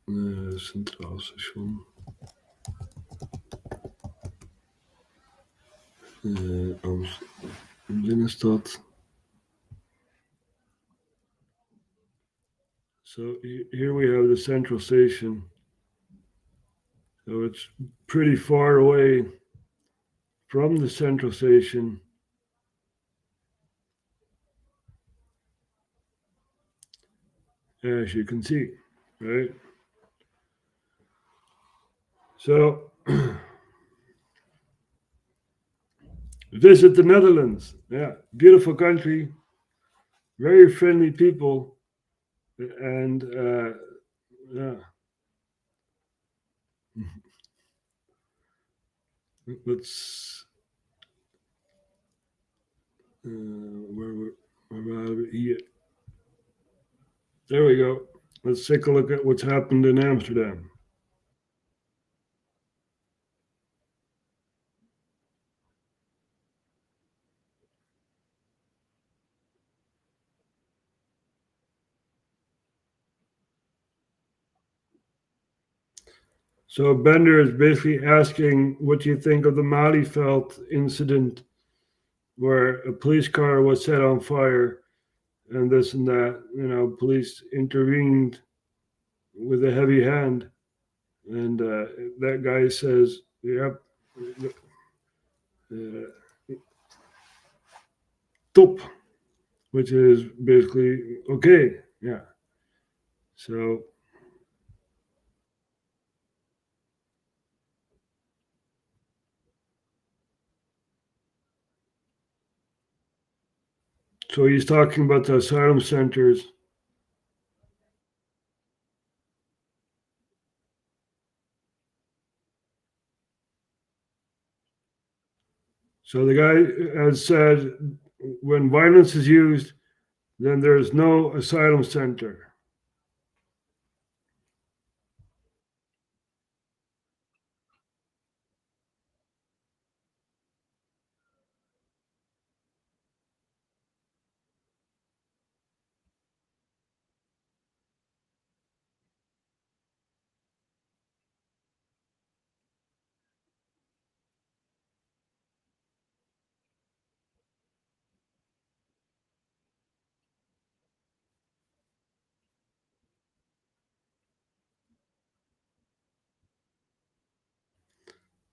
Centraal Station. Binnenstad. So here we have the central station. So it's pretty far away from the central station. As you can see, right? So visit the Netherlands. Yeah, beautiful country, very friendly people, and yeah. Let's where are we here? There we go. Let's take a look at what's happened in Amsterdam. So Bender is basically asking, what do you think of the Malieveld incident where a police car was set on fire and this and that, you know, police intervened with a heavy hand. And that guy says, yep, top, which is basically okay, yeah. So he's talking about the asylum centers. So the guy has said, when violence is used, then there is no asylum center.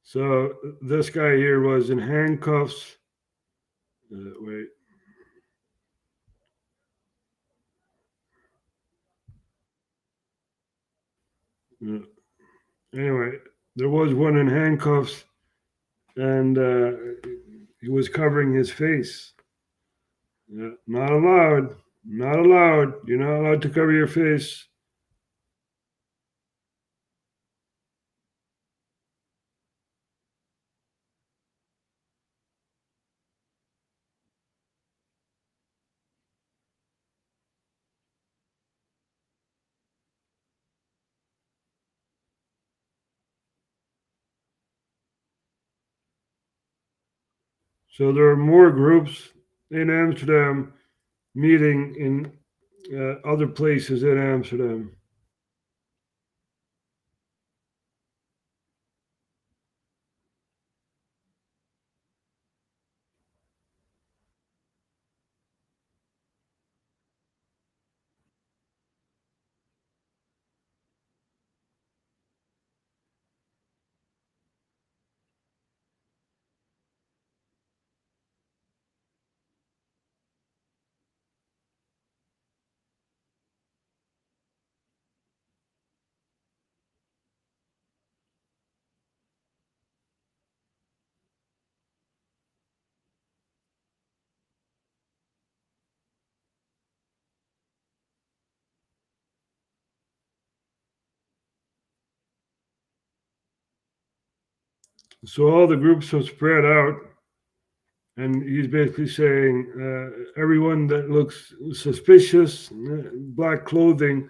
So this guy here was in handcuffs. Wait. Anyway, there was one in handcuffs, and he was covering his face. Not allowed. Not allowed. You're not allowed to cover your face. So there are more groups in Amsterdam meeting in other places in Amsterdam. So all the groups have spread out, and he's basically saying everyone that looks suspicious, black clothing,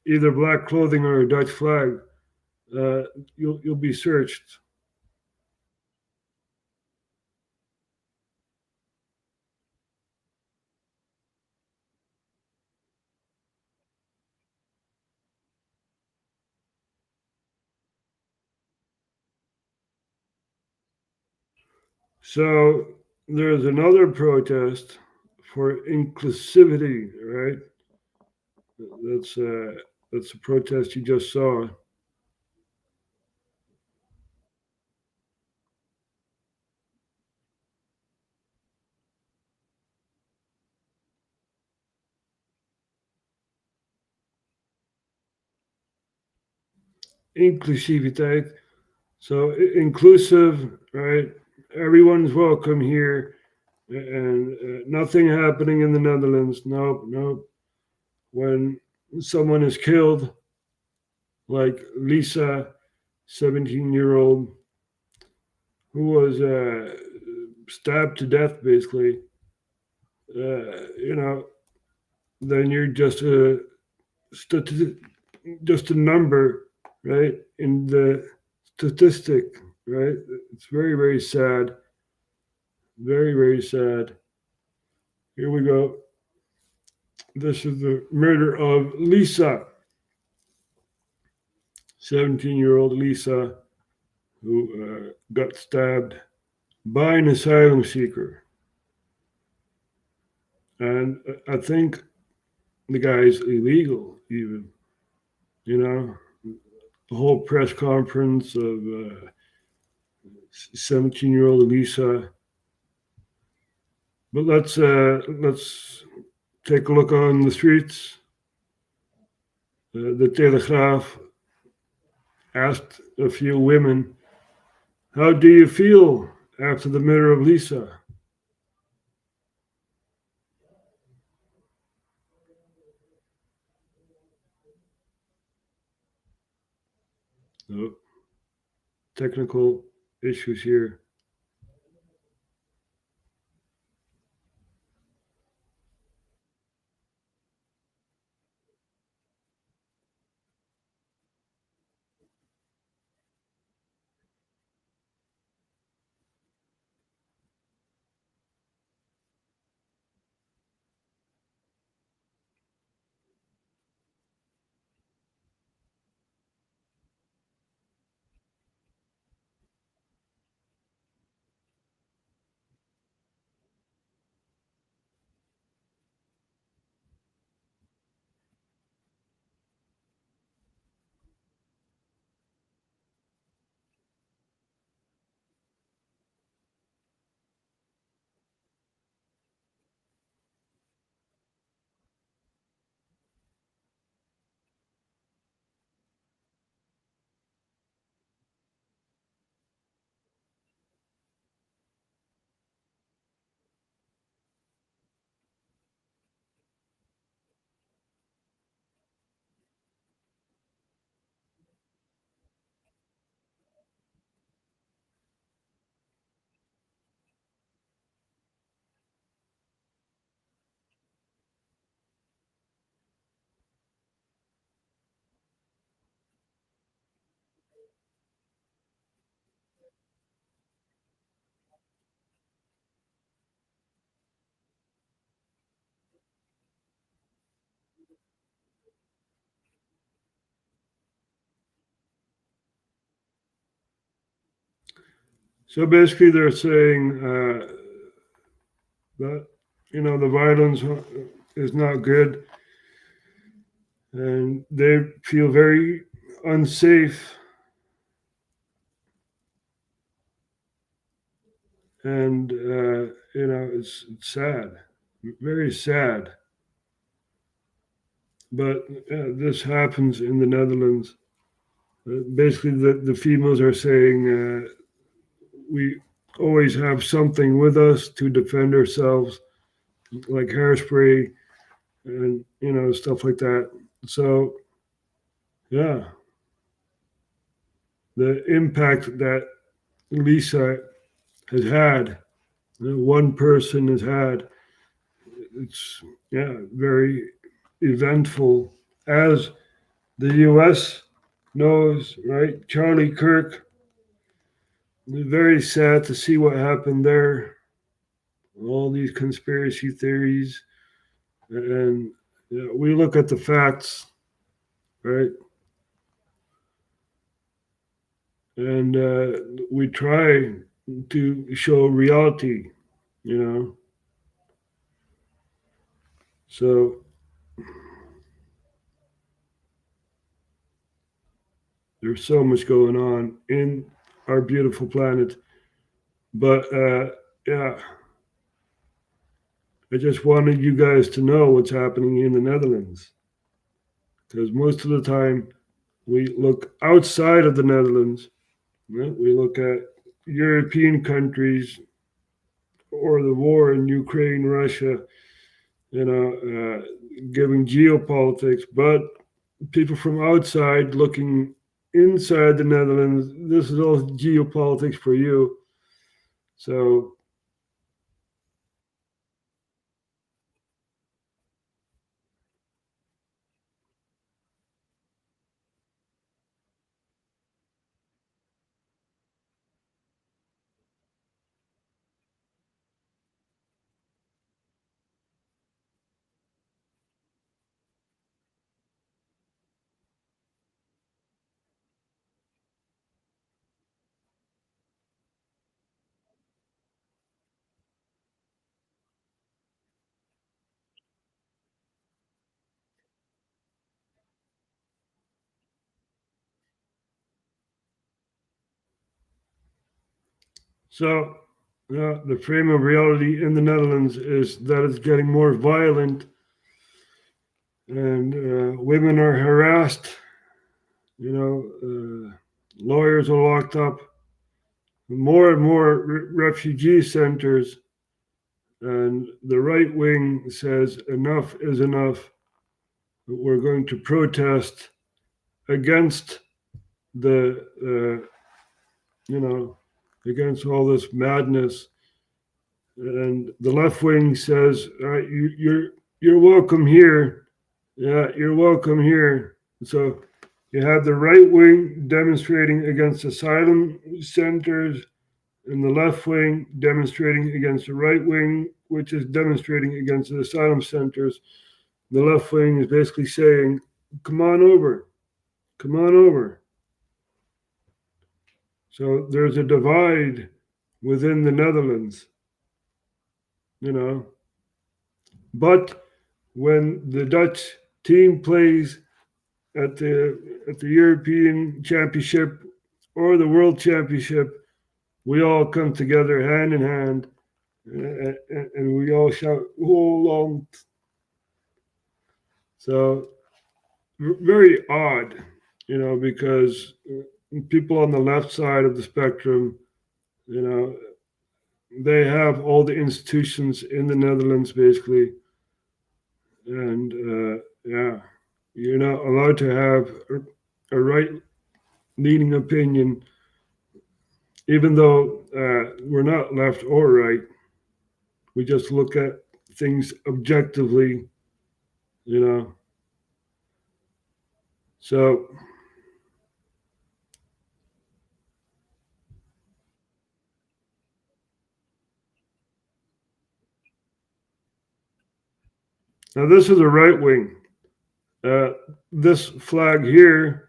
either black clothing or a Dutch flag, you'll be searched. So there's another protest for inclusivity, right? That's a protest you just saw. Inclusiviteit. So inclusive, right? Everyone's welcome here, and nothing happening in the Netherlands. Nope, nope. When someone is killed, like Lisa, 17-year-old, who was stabbed to death, basically, then you're just a number, right? In the statistic, right? It's very, very sad. Very, very sad. Here we go. This is the murder of Lisa, 17-year-old Lisa, who got stabbed by an asylum seeker. And I think the guy's illegal, even. The whole press conference of 17-year-old Lisa. But let's take a look on the streets. The Telegraaf asked a few women, "How do you feel after the murder of Lisa?" So, technical issues here. So basically, they're saying that the violence is not good, and they feel very unsafe, and it's sad, very sad. But this happens in the Netherlands. Basically, the females are saying we always have something with us to defend ourselves, like hairspray and stuff like that. So yeah, the impact that Lisa has had, one person has had, it's very eventful, as the US knows, right? Charlie Kirk, very sad to see what happened there. All these conspiracy theories, and we look at the facts, right? And we try to show reality, So there's so much going on in our beautiful planet. But I just wanted you guys to know what's happening in the Netherlands. Because most of the time we look outside of the Netherlands. We look at European countries or the war in Ukraine, Russia, giving geopolitics. But people from outside looking inside the Netherlands, this is all geopolitics for you. So the frame of reality in the Netherlands is that it's getting more violent, and women are harassed. Lawyers are locked up. More and more refugee centers, and the right wing says enough is enough. We're going to protest against the against all this madness. And the left wing says, you're welcome here. Yeah, you're welcome here. So you have the right wing demonstrating against asylum centers, and the left wing demonstrating against the right wing, which is demonstrating against the asylum centers. The left wing is basically saying, come on over. Come on over. So there's a divide within the Netherlands, But when the Dutch team plays at the European Championship or the World Championship, we all come together hand in hand, and we all shout "Holland." So very odd, because people on the left side of the spectrum, they have all the institutions in the Netherlands basically, and you're not allowed to have a right-leaning opinion, even though we're not left or right. We just look at things objectively, So now this is the right wing. This flag here,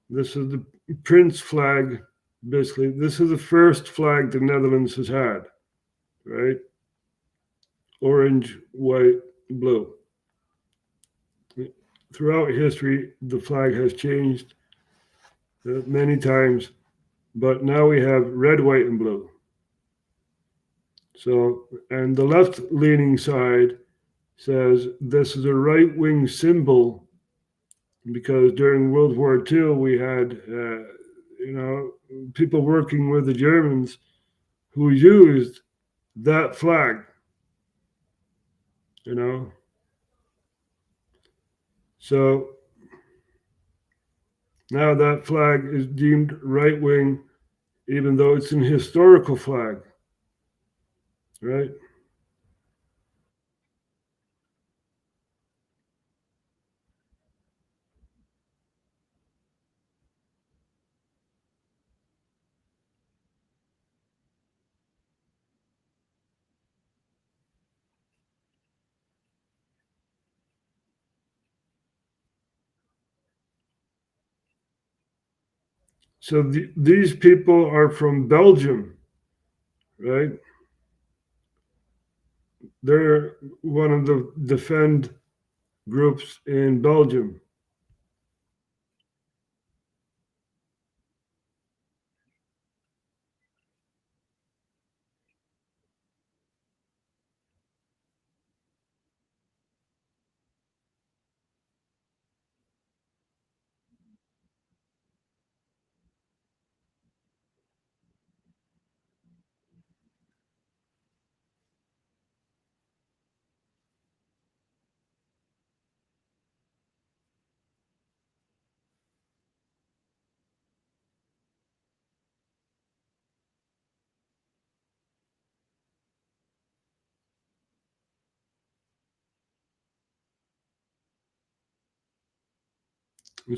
this is the Prince flag, basically, this is the first flag the Netherlands has had, right? Orange, white, blue. Throughout history, the flag has changed many times, but now we have red, white, and blue. So, and the left-leaning side says this is a right-wing symbol because during World War II we had, people working with the Germans who used that flag, So now that flag is deemed right-wing, even though it's an historical flag, right? So these people are from Belgium, right? They're one of the defend groups in Belgium.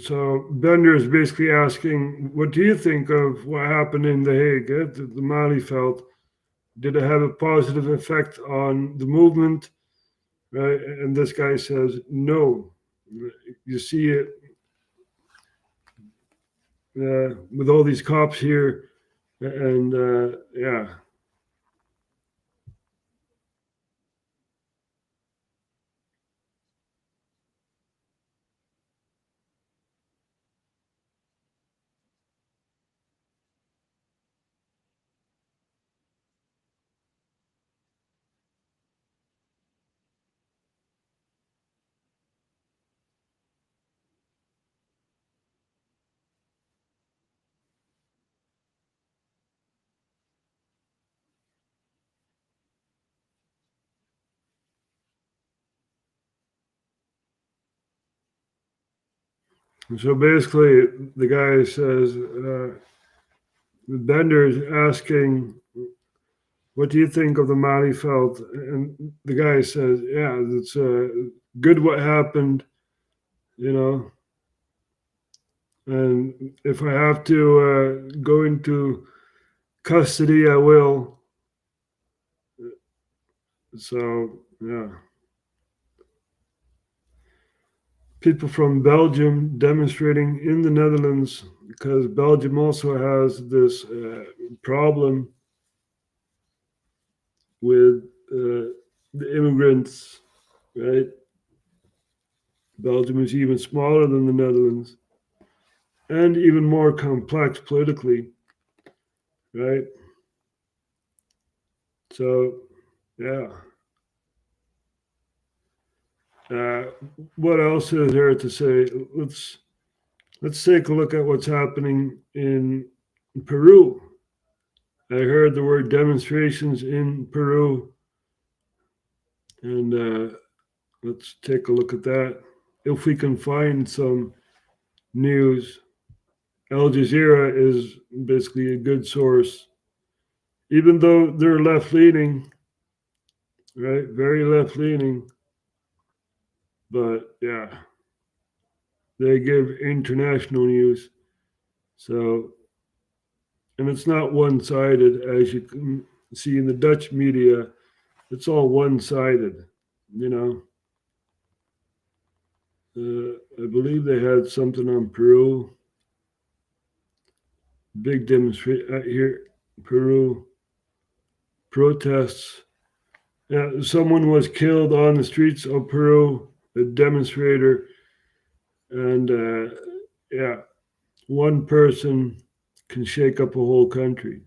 So Bender is basically asking, what do you think of what happened in The Hague, the Malieveld? Did it have a positive effect on the movement? Right? And this guy says, no. You see it with all these cops here, and yeah. So basically, the guy says, Bender is asking, what do you think of the Malieveld? And the guy says, yeah, it's good what happened, and if I have to go into custody, I will. So, yeah. People from Belgium demonstrating in the Netherlands because Belgium also has this problem with the immigrants, right? Belgium is even smaller than the Netherlands and even more complex politically, right? So, yeah. What else is there to say? Let's take a look at what's happening in Peru. I heard the word demonstrations in Peru, and let's take a look at that. If we can find some news, Al Jazeera is basically a good source, even though they're left-leaning, right? Very left-leaning, but yeah, they give international news. So, and it's not one-sided, as you can see in the Dutch media. It's all one-sided, I believe they had something on Peru. big demonstration here, Peru, protests. Someone was killed on the streets of Peru, a demonstrator, and one person can shake up a whole country.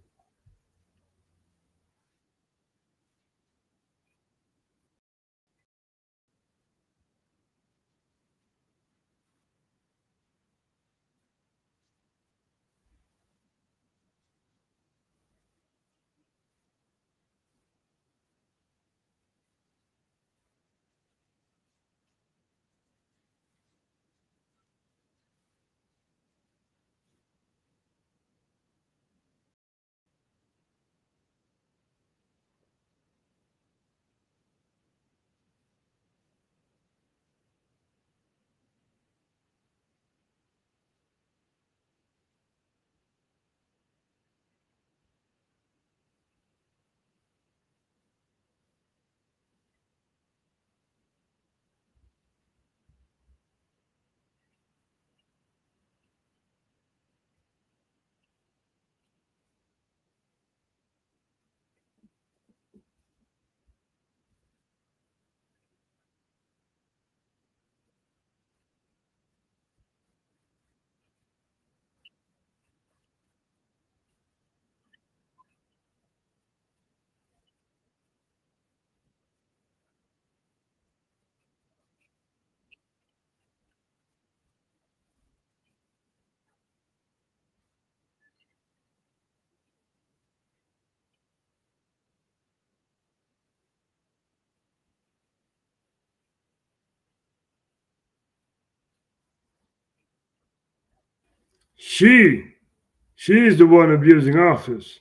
She's the one abusing office.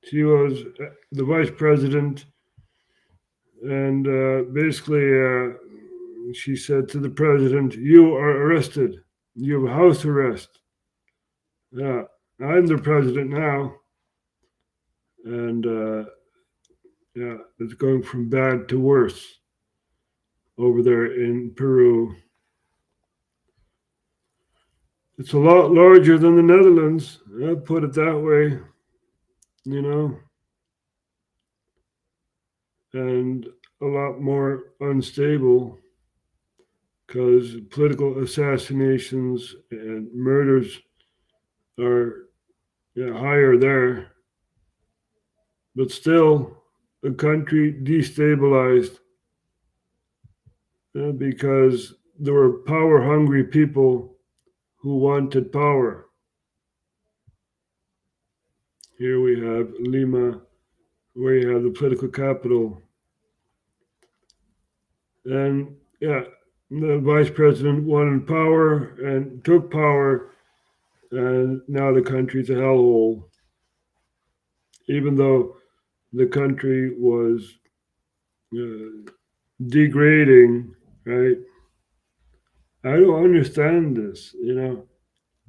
She was the vice president, and basically she said to the president, "You are arrested. You have house arrest." Yeah, I'm the president now, and it's going from bad to worse over there in Peru. It's a lot larger than the Netherlands. I'll put it that way, and a lot more unstable because political assassinations and murders are higher there. But still, a country destabilized because there were power-hungry people who wanted power. Here we have Lima, where you have the political capital. And the vice president wanted power and took power, and now the country's a hellhole. Even though the country was degrading, right? I don't understand this,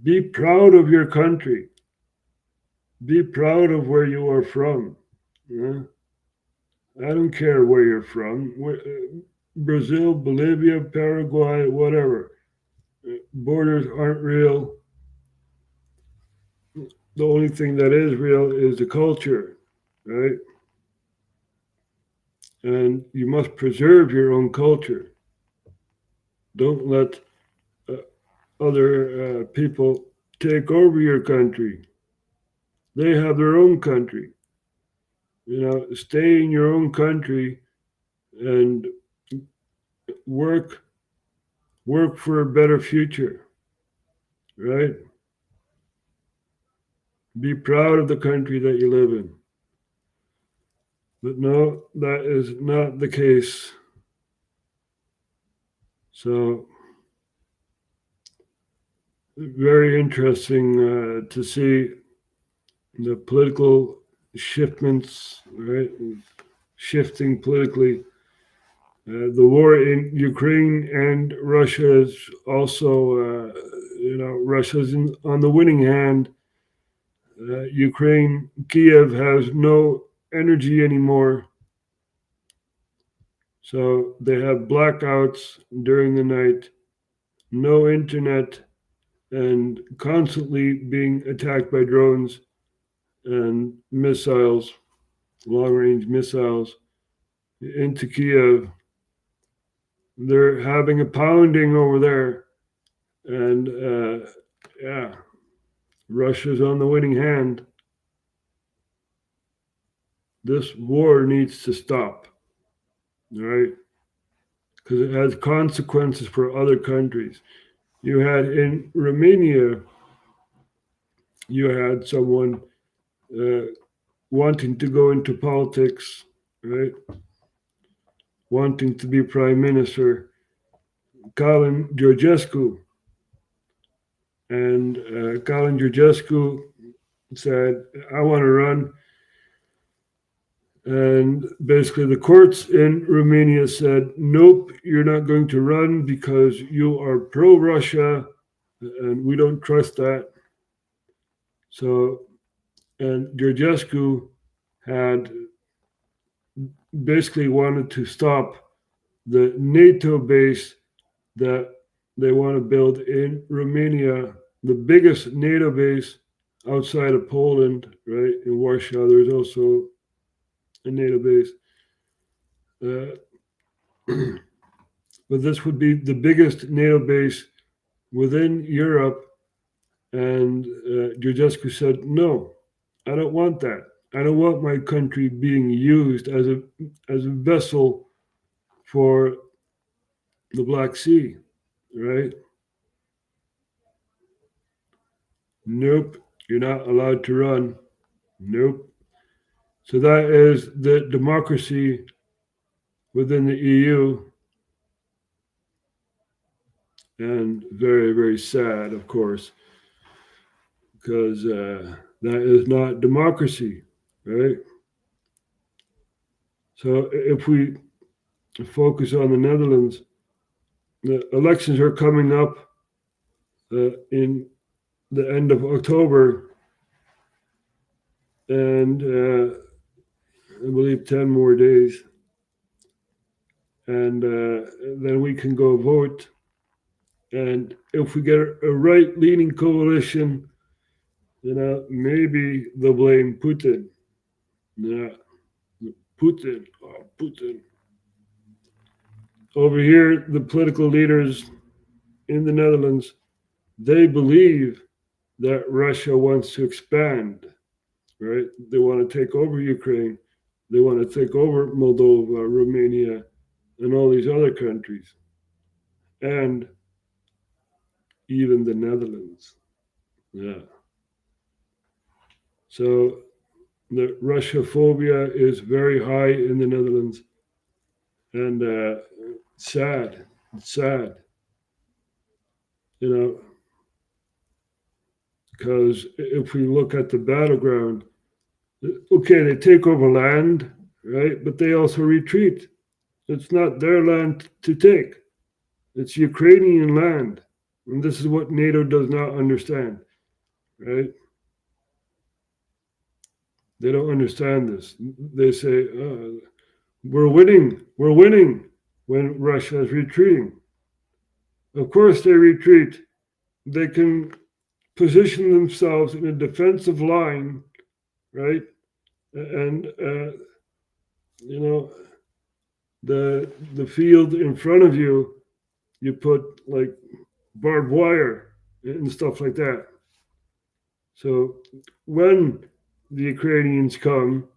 Be proud of your country. Be proud of where you are from. I don't care where you're from. Brazil, Bolivia, Paraguay, whatever. Borders aren't real. The only thing that is real is the culture, right? And you must preserve your own culture. Don't let other people take over your country. They have their own country. Stay in your own country and work for a better future, right? Be proud of the country that you live in. But no, that is not the case. So, very interesting to see the political shifts, right? Shifting politically. The war in Ukraine and Russia is also, Russia's on the winning hand. Ukraine, Kiev has no energy anymore. So they have blackouts during the night, no internet, and constantly being attacked by drones and missiles, long-range missiles into Kiev. They're having a pounding over there, and yeah, Russia's on the winning hand. This war needs to stop, right? Because it has consequences for other countries. You had in Romania, you had someone wanting to go into politics, right? Wanting to be prime minister, Calin Georgescu. And Calin Georgescu said, I want to run. And basically the courts in Romania said, nope, you're not going to run because you are pro-Russia and we don't trust that. So, and Georgescu had basically wanted to stop the NATO base that they want to build in Romania, the biggest NATO base outside of Poland, right? In Warsaw, there's also a NATO base. But this would be the biggest NATO base within Europe. And Georgescu said, no, I don't want that. I don't want my country being used as a vessel for the Black Sea, right? Nope, you're not allowed to run. Nope. So that is the democracy within the EU. And very, very sad, of course, because that is not democracy, right? So if we focus on the Netherlands, the elections are coming up in the end of October, and I believe 10 more days. And then we can go vote. And if we get a right-leaning coalition, maybe they'll blame Putin. Yeah, Putin, oh, Putin. Over here, the political leaders in the Netherlands, they believe that Russia wants to expand, right? They want to take over Ukraine. They want to take over Moldova, Romania, and all these other countries. And even the Netherlands. Yeah. So the Russia-phobia is very high in the Netherlands. And sad. It's sad. Because if we look at the battleground, okay, they take over land, right? But they also retreat. It's not their land to take. It's Ukrainian land. And this is what NATO does not understand, right? They don't understand this. They say, we're winning when Russia is retreating. Of course they retreat. They can position themselves in a defensive line, right? And, the field in front of you, you put like barbed wire and stuff like that. So when the Ukrainians come,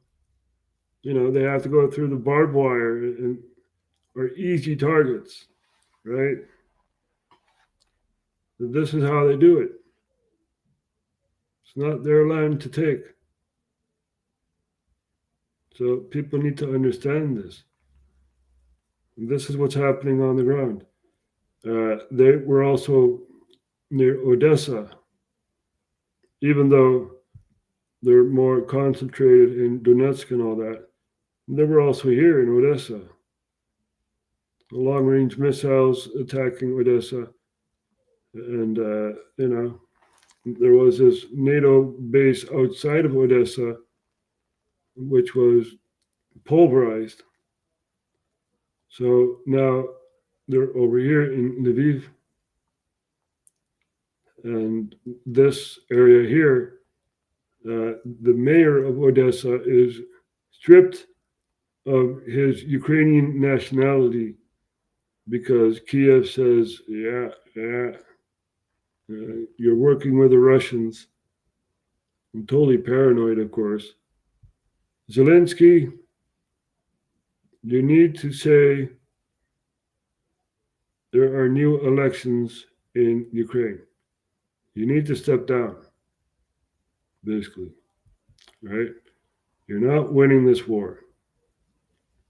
they have to go through the barbed wire and are easy targets, right? This is how they do it. It's not their land to take. So people need to understand this. And this is what's happening on the ground. They were also near Odessa, even though they're more concentrated in Donetsk and all that. They were also here in Odessa. Long-range missiles attacking Odessa. And, there was this NATO base outside of Odessa, which was pulverized. So now they're over here in Lviv. And this area here, the mayor of Odessa is stripped of his Ukrainian nationality because Kiev says, you're working with the Russians. I'm totally paranoid, of course. Zelensky, you need to say there are new elections in Ukraine. You need to step down, basically, right? You're not winning this war.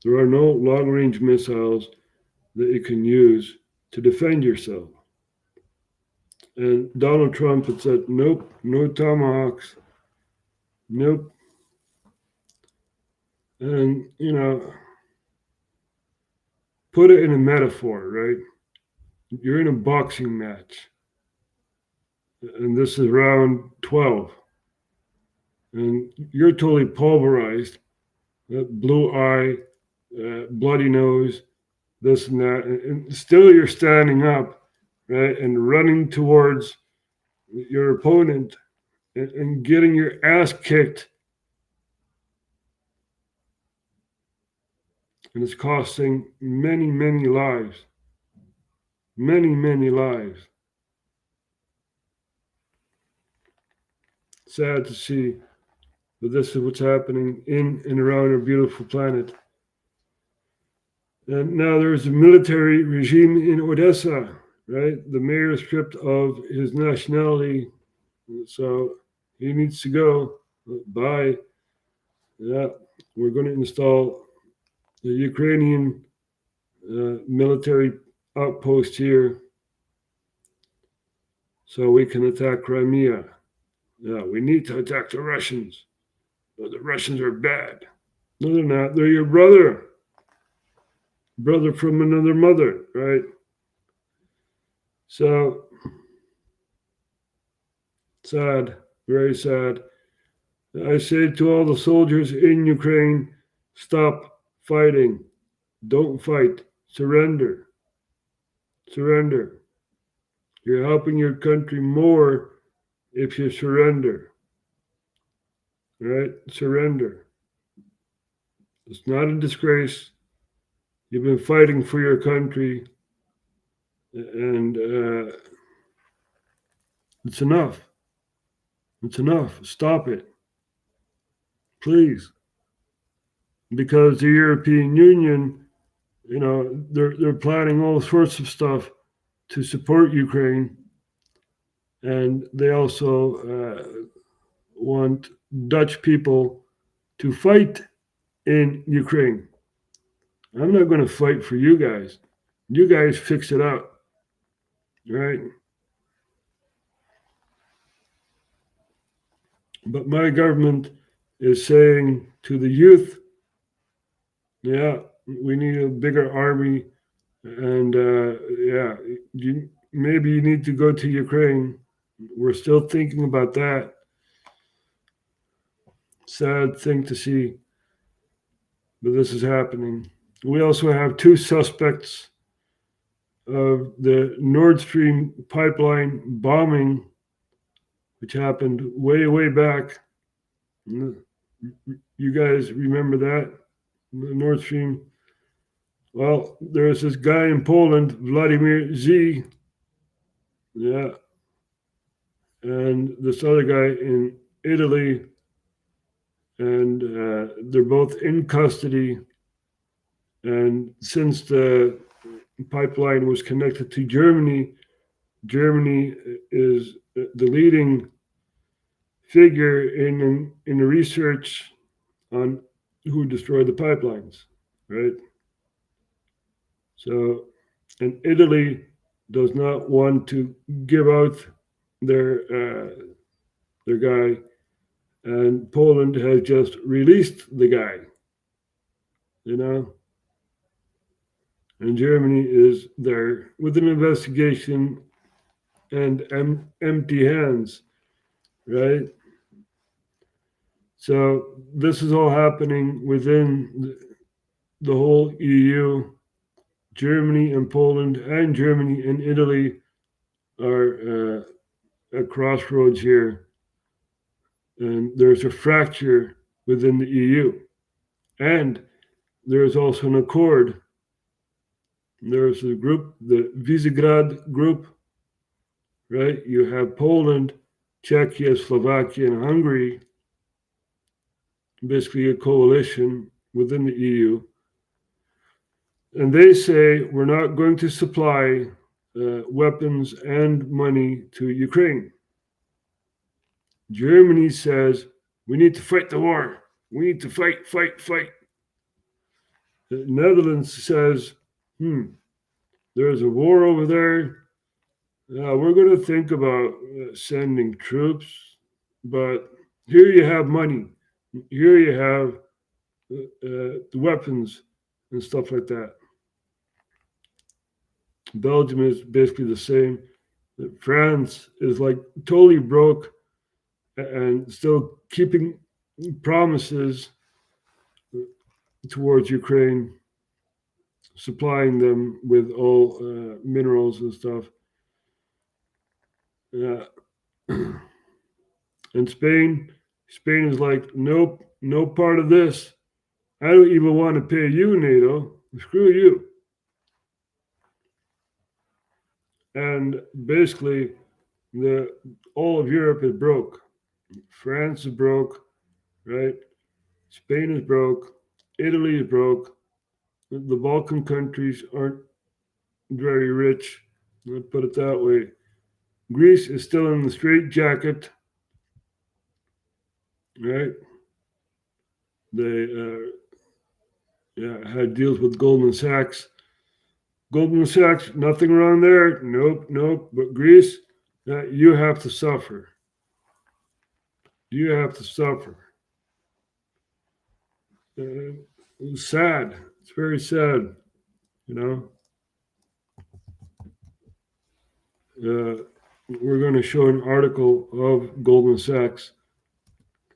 There are no long-range missiles that you can use to defend yourself. And Donald Trump had said, nope, no tomahawks, nope. And, put it in a metaphor, right? You're in a boxing match. And this is round 12. And you're totally pulverized. Blue eye, bloody nose, this and that. And still you're standing up, right? And running towards your opponent and getting your ass kicked. And it's costing many, many lives. Many, many lives. Sad to see, but this is what's happening in and around our beautiful planet. And now there's a military regime in Odessa, right? The mayor is stripped of his nationality, so he needs to go. Bye. Yeah, we're going to install the Ukrainian military outpost here so we can attack Crimea. Yeah, we need to attack the Russians. But the Russians are bad. No, they're not. They're your brother. Brother from another mother, right? So, sad, very sad. I say to all the soldiers in Ukraine, stop fighting. Don't fight. Surrender. Surrender. You're helping your country more if you surrender. Right? Surrender. It's not a disgrace. You've been fighting for your country, and it's enough. It's enough. Stop it. Please. Because the European Union, they're planning all sorts of stuff to support Ukraine. And they also want Dutch people to fight in Ukraine. I'm not going to fight for you guys. You guys fix it up, right? But my government is saying to the youth, yeah, we need a bigger army. And maybe you need to go to Ukraine. We're still thinking about that. Sad thing to see, but this is happening. We also have two suspects of the Nord Stream pipeline bombing, which happened way, way back. You guys remember that? The Nord Stream. Well, there's this guy in Poland, Vladimir Z. Yeah. And this other guy in Italy. And they're both in custody. And since the pipeline was connected to Germany, Germany is the leading figure in the research on who destroyed the pipelines, right? So, and Italy does not want to give out their guy, and Poland has just released the guy, And Germany is there with an investigation and empty hands, right? So this is all happening within the whole EU. Germany and Poland and Germany and Italy are a crossroads here, and there's a fracture within the EU. And there's also an accord. There's a group, the Visegrad group, right? You have Poland, Czechia, Slovakia, and Hungary, basically a coalition within the EU. And they say we're not going to supply weapons and money to Ukraine. Germany says we need to fight the war. We need to fight. The Netherlands says, there's a war over there. We're going to think about sending troops, but here you have money. Here you have the weapons and stuff like that. Belgium is basically the same. France is like totally broke and still keeping promises towards Ukraine, supplying them with all minerals and stuff. And Spain is like, nope, no part of this. I don't even want to pay you, NATO. Screw you. And basically, all of Europe is broke. France is broke, right? Spain is broke. Italy is broke. The Balkan countries aren't very rich. Let's put it that way. Greece is still in the straitjacket, right? They had deals with Goldman Sachs. Goldman Sachs, nothing wrong there. Nope. But Greece, you have to suffer. You have to suffer. It's sad. It's very sad, you know. We're going to show an article of Goldman Sachs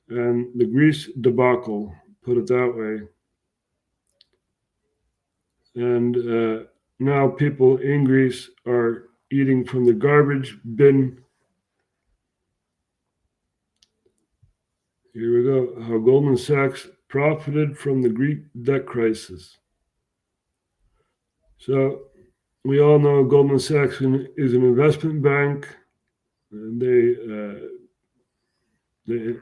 and the Greece debacle, put it that way. And now people in Greece are eating from the garbage bin. Here we go. How Goldman Sachs profited from the Greek debt crisis. So we all know Goldman Sachs is an investment bank. And they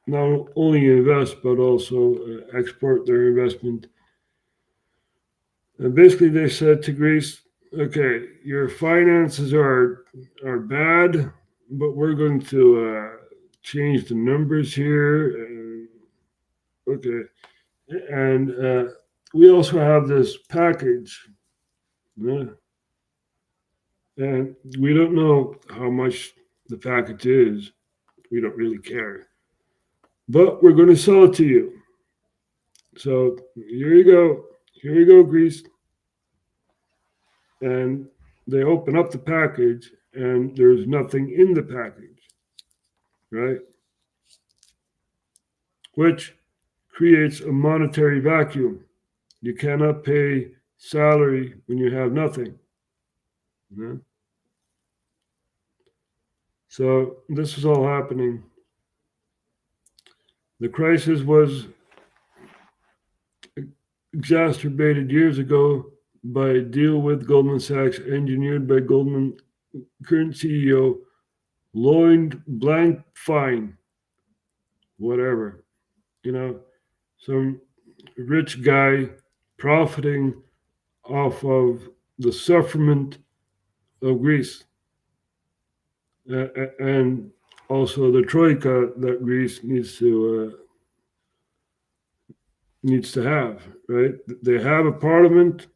not only invest, but also export their investment. And basically they said to Greece, okay, your finances are bad, but we're going to change the numbers here. Okay. And we also have this package. And we don't know how much the package is. We don't really care. But we're going to sell it to you. So here you go. Here you go, Greece. And they open up the package and there's nothing in the package, right? Which creates a monetary vacuum. You cannot pay salary when you have nothing. You know? So this is all happening. The crisis was exacerbated years ago by a deal with Goldman Sachs engineered by Goldman current CEO Lloyd Blankfein, whatever, you know, some rich guy profiting off of the sufferment of Greece and also the troika that Greece needs to have, right? They have a parliament,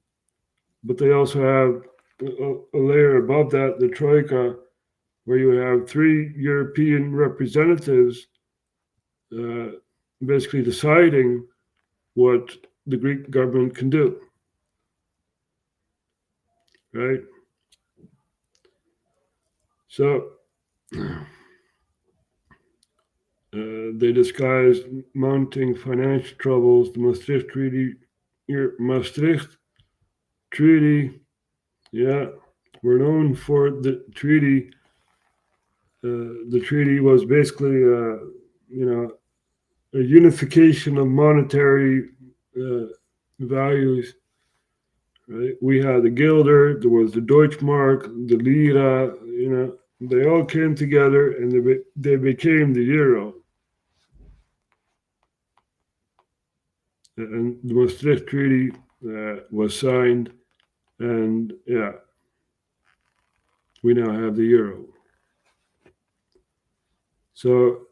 but they also have a layer above that, the troika, where you have 3 European representatives basically deciding what the Greek government can do, right? So they disguised mounting financial troubles. The Maastricht Treaty, yeah, we're known for the treaty the treaty was basically, a unification of monetary values. Right? We had the guilder, there was the Deutschmark, the Lira. They all came together and they became the euro. And the Maastricht Treaty was signed, and we now have the euro. So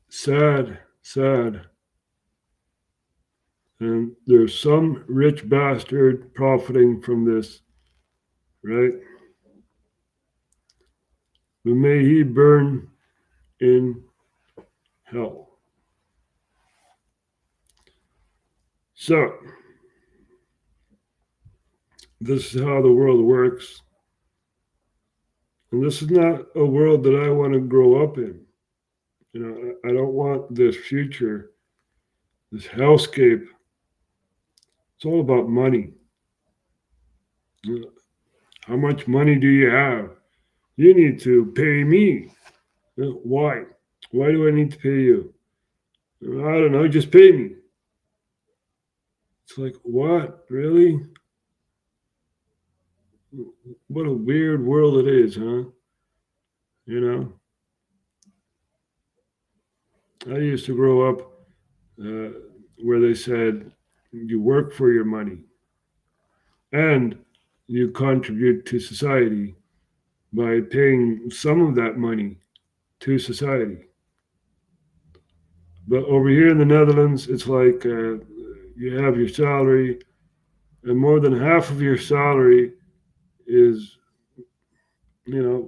sad. And there's some rich bastard profiting from this, right? But may he burn in hell. So, this is how the world works. And this is not a world that I want to grow up in. I don't want this future, this hellscape. It's all about money. How much money do you have? You need to pay me. Why? Why do I need to pay you? I don't know, just pay me. It's like, what? Really? What a weird world it is, huh? I used to grow up where they said, you work for your money and you contribute to society by paying some of that money to society. But over here in the Netherlands, it's like you have your salary, and more than half of your salary is,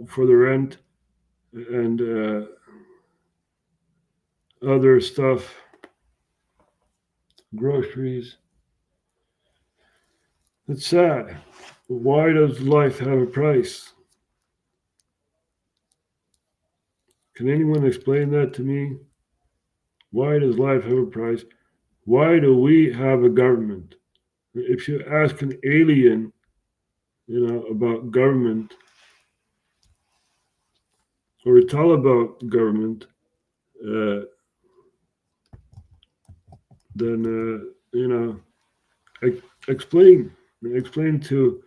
for the rent and other stuff, groceries. It's sad. Why does life have a price? Can anyone explain that to me? Why does life have a price? Why do we have a government? If you ask an alien, about government, or tell about government, then explain to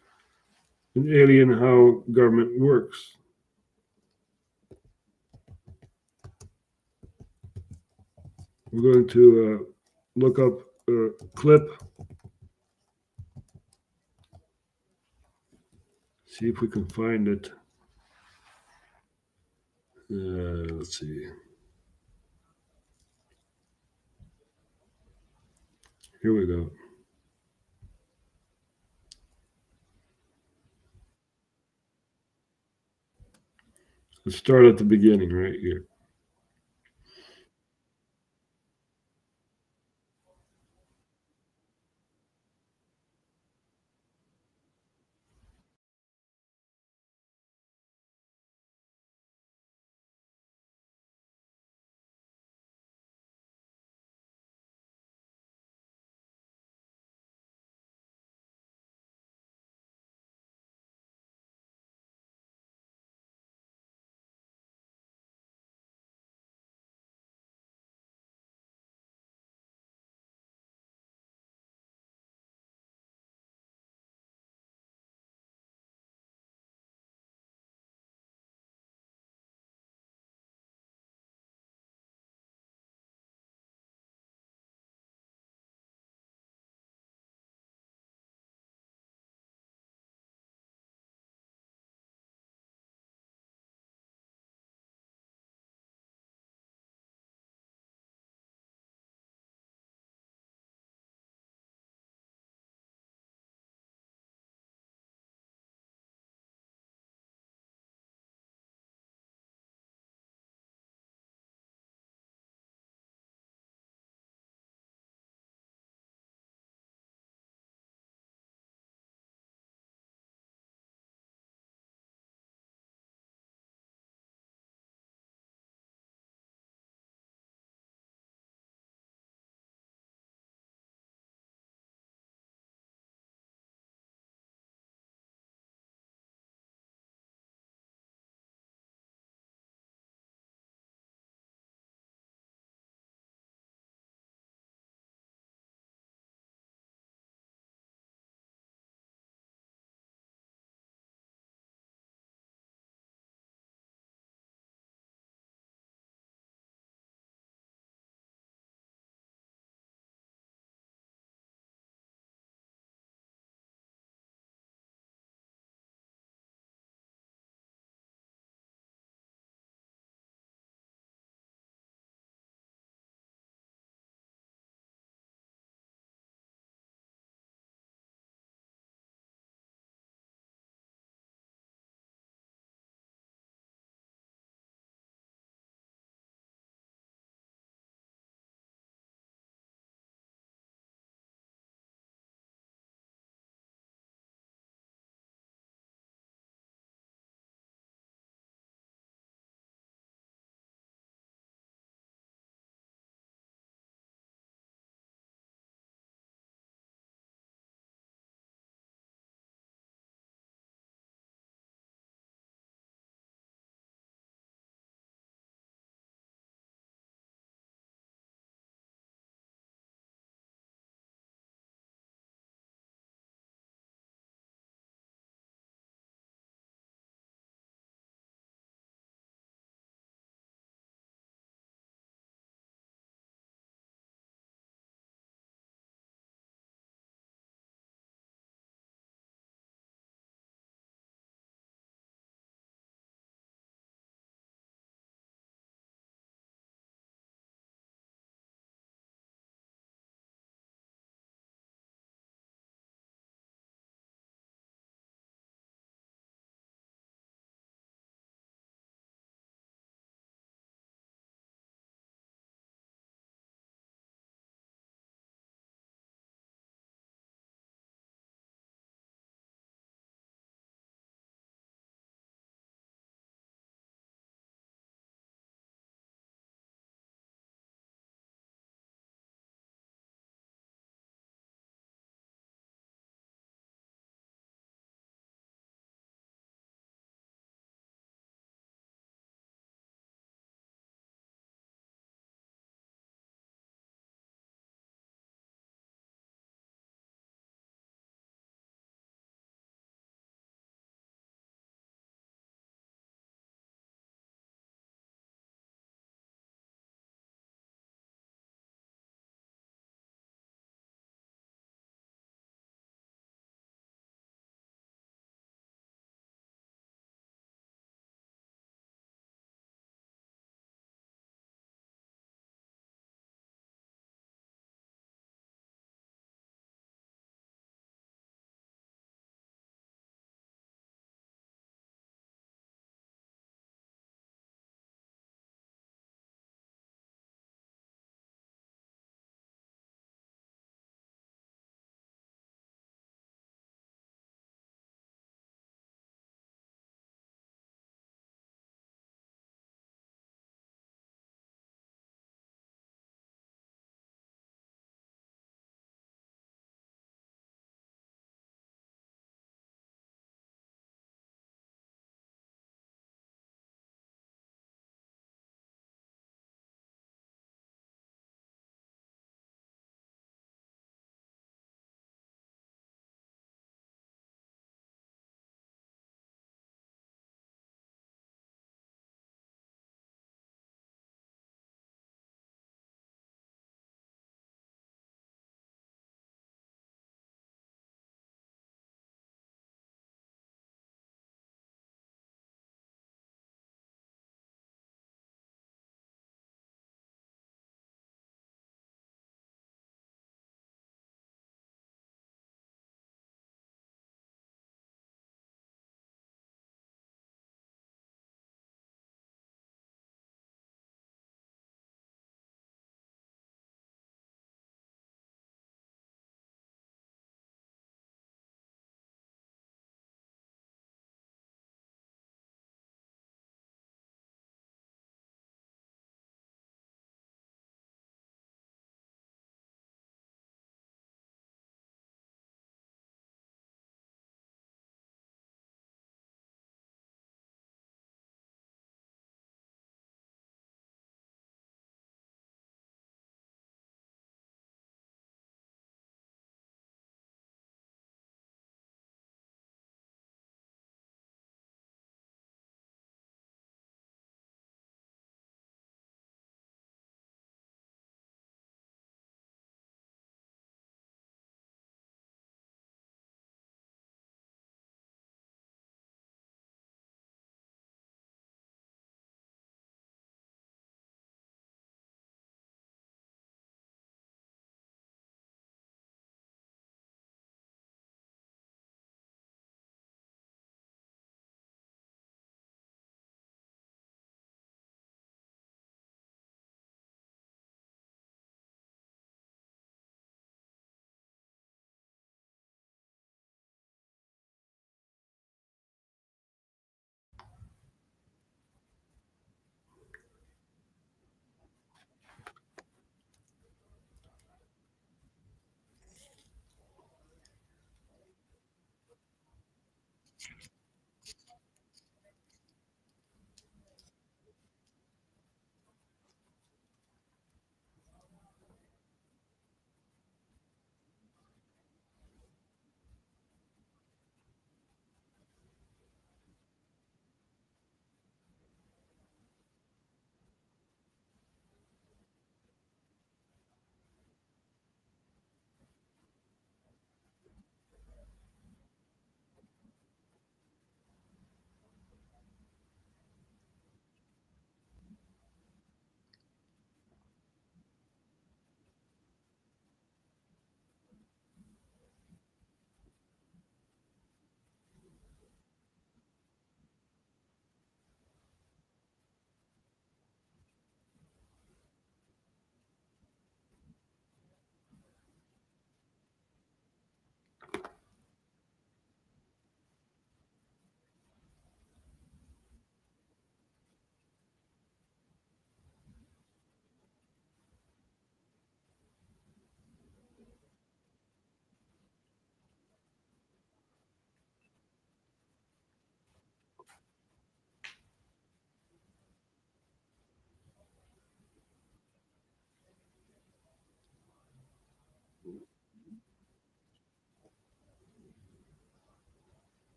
an alien how government works. We're going to look up a clip. See if we can find it. Let's see. Here we go. Let's start at the beginning right here.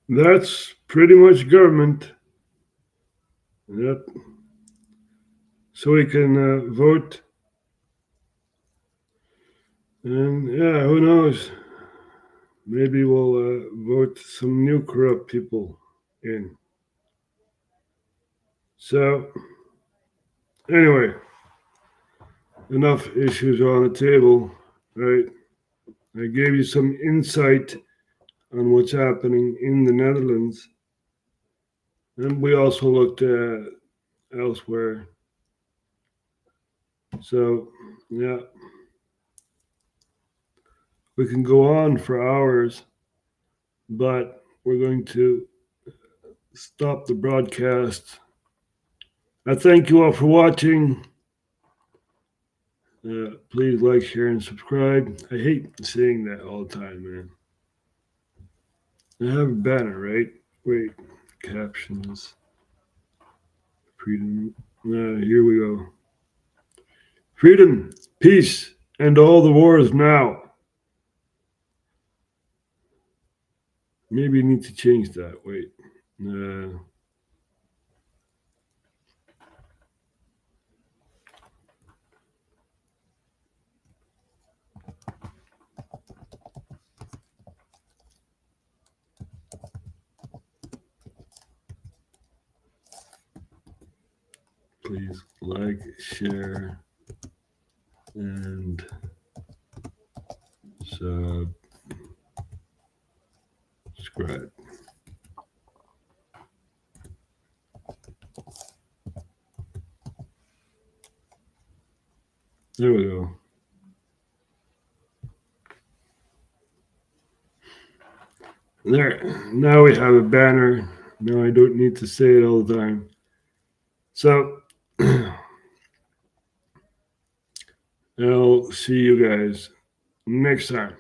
that's pretty much government. Yep. So we can vote. And yeah, who knows? Maybe we'll vote some new corrupt people in. So, anyway, enough issues on the table, right? I gave you some insight on what's happening in the Netherlands. And we also looked at elsewhere. So, yeah. We can go on for hours, but we're going to stop the broadcast. I thank you all for watching. Please like, share, and subscribe. I hate saying that all the time, man. I have a banner, right? Wait, captions. Freedom. Here we go. Freedom, peace, and all the wars now. Maybe you need to change that. Wait. Please like, share, and subscribe. There we go. There. Now we have a banner. Now I don't need to say it all the time. So I'll see you guys next time.